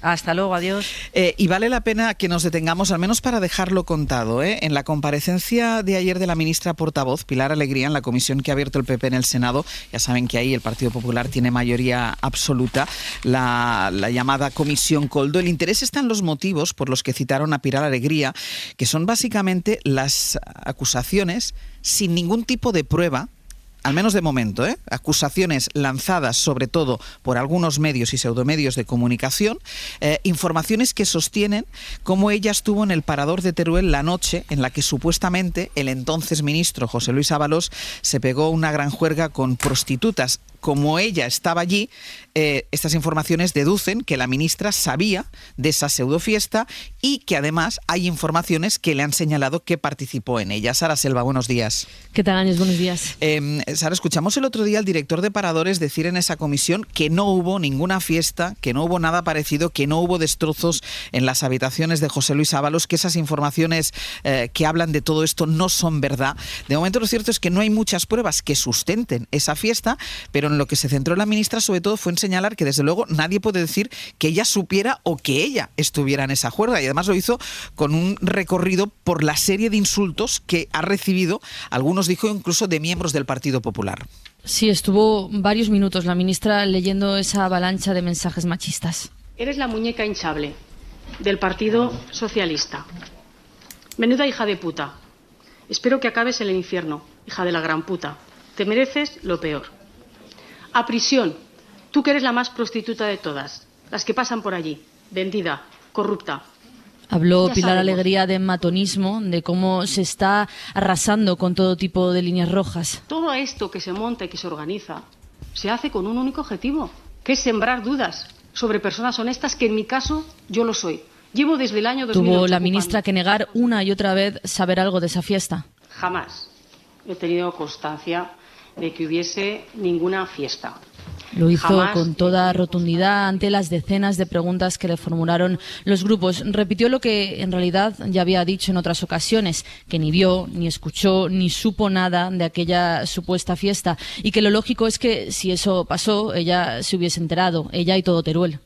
Hasta luego, adiós. Y vale la pena que nos detengamos, al menos para dejarlo contado, en la comparecencia de ayer de la ministra portavoz, Pilar Alegría, en la comisión que ha abierto el PP en el Senado. Ya saben que ahí el Partido Popular tiene mayoría absoluta, la llamada Comisión Coldo. El interés está en los motivos por los que citaron a Pilar Alegría, que son básicamente las acusaciones sin ningún tipo de prueba, al menos de momento, acusaciones lanzadas sobre todo por algunos medios y pseudomedios de comunicación, informaciones que sostienen cómo ella estuvo en el parador de Teruel la noche en la que supuestamente el entonces ministro José Luis Ábalos se pegó una gran juerga con prostitutas. Como ella estaba allí, estas informaciones deducen que la ministra sabía de esa pseudofiesta y que además hay informaciones que le han señalado que participó en ella. Sara Selva, buenos días. ¿Qué tal, Ángels? Buenos días. Sara, escuchamos el otro día al director de Paradores decir en esa comisión que no hubo ninguna fiesta, que no hubo nada parecido, que no hubo destrozos en las habitaciones de José Luis Ábalos, que esas informaciones que hablan de todo esto no son verdad. De momento lo cierto es que no hay muchas pruebas que sustenten esa fiesta, pero en lo que se centró la ministra sobre todo fue en señalar que desde luego nadie puede decir que ella supiera o que ella estuviera en esa juerga, y además lo hizo con un recorrido por la serie de insultos que ha recibido, algunos dijo incluso de miembros del Partido Popular. Sí, estuvo varios minutos la ministra leyendo esa avalancha de mensajes machistas. Eres la muñeca hinchable del Partido Socialista. Menuda hija de puta. Espero que acabes en el infierno, hija de la gran puta. Te mereces lo peor. A prisión, tú que eres la más prostituta de todas, las que pasan por allí, vendida, corrupta. Habló Ya Pilar sabemos. Alegría de matonismo, de cómo se está arrasando con todo tipo de líneas rojas. Todo esto que se monta y que se organiza se hace con un único objetivo, que es sembrar dudas sobre personas honestas, que en mi caso yo lo soy. Llevo desde el año 2008 Tuvo la ocupando. ministra que negar una y otra vez saber algo de esa fiesta. Jamás he tenido constancia de que hubiese ninguna fiesta. Lo hizo Jamás. con toda rotundidad ante las decenas de preguntas que le formularon los grupos. Repitió lo que en realidad ya había dicho en otras ocasiones, que ni vio, ni escuchó, ni supo nada de aquella supuesta fiesta, y que lo lógico es que si eso pasó, ella se hubiese enterado, ella y todo Teruel.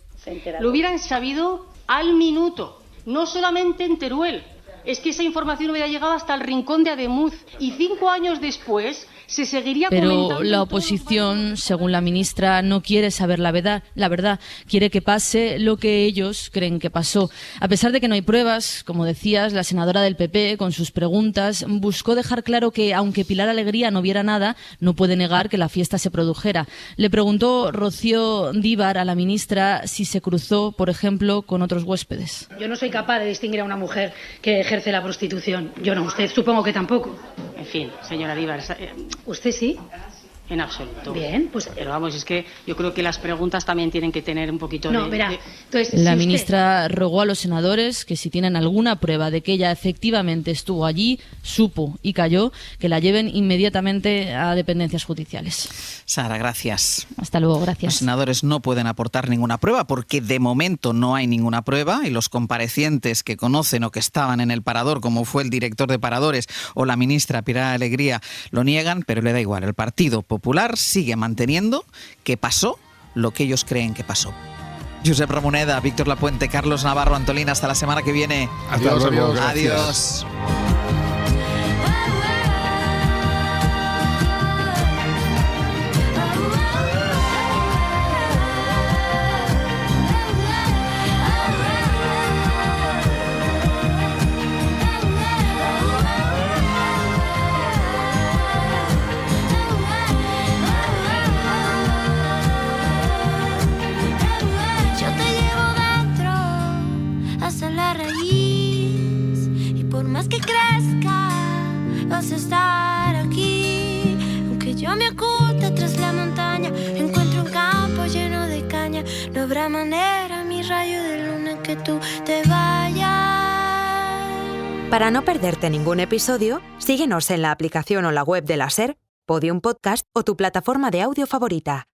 Lo hubieran sabido al minuto, no solamente en Teruel. Es que esa información hubiera llegado hasta el rincón de Ademuz, y 5 años después se seguiría comentando. Pero la oposición, según la ministra, no quiere saber la verdad, quiere que pase lo que ellos creen que pasó. A pesar de que no hay pruebas, como decías, la senadora del PP, con sus preguntas, buscó dejar claro que, aunque Pilar Alegría no viera nada, no puede negar que la fiesta se produjera. Le preguntó Rocío Díbar a la ministra si se cruzó, por ejemplo, con otros huéspedes. Yo no soy capaz de distinguir a una mujer que ejerce la prostitución. Yo no, usted supongo que tampoco. En fin, señora Díbar, ¿Usted sí? en absoluto. Bien, pues... Pero vamos, es que yo creo que las preguntas también tienen que tener un poquito No, de... verá, de- entonces... La si usted- ministra rogó a los senadores que si tienen alguna prueba de que ella efectivamente estuvo allí, supo y cayó, que la lleven inmediatamente a dependencias judiciales. Sara, gracias. Hasta luego, Los gracias. senadores no pueden aportar ninguna prueba porque de momento no hay ninguna prueba, y los comparecientes que conocen o que estaban en el parador, como fue el director de Paradores o la ministra Pilar Alegría, lo niegan, pero le da igual. El Partido Popular sigue manteniendo que pasó lo que ellos creen que pasó. Josep Ramoneda, Víctor Lapuente, Carlos Navarro, Antolina, hasta la semana que viene. Hasta luego. Adiós. Adiós. otra manera, mi rayo de luna es que tú te vayas. Para no perderte ningún episodio, síguenos en la aplicación o la web de la SER, Podium Podcast o tu plataforma de audio favorita.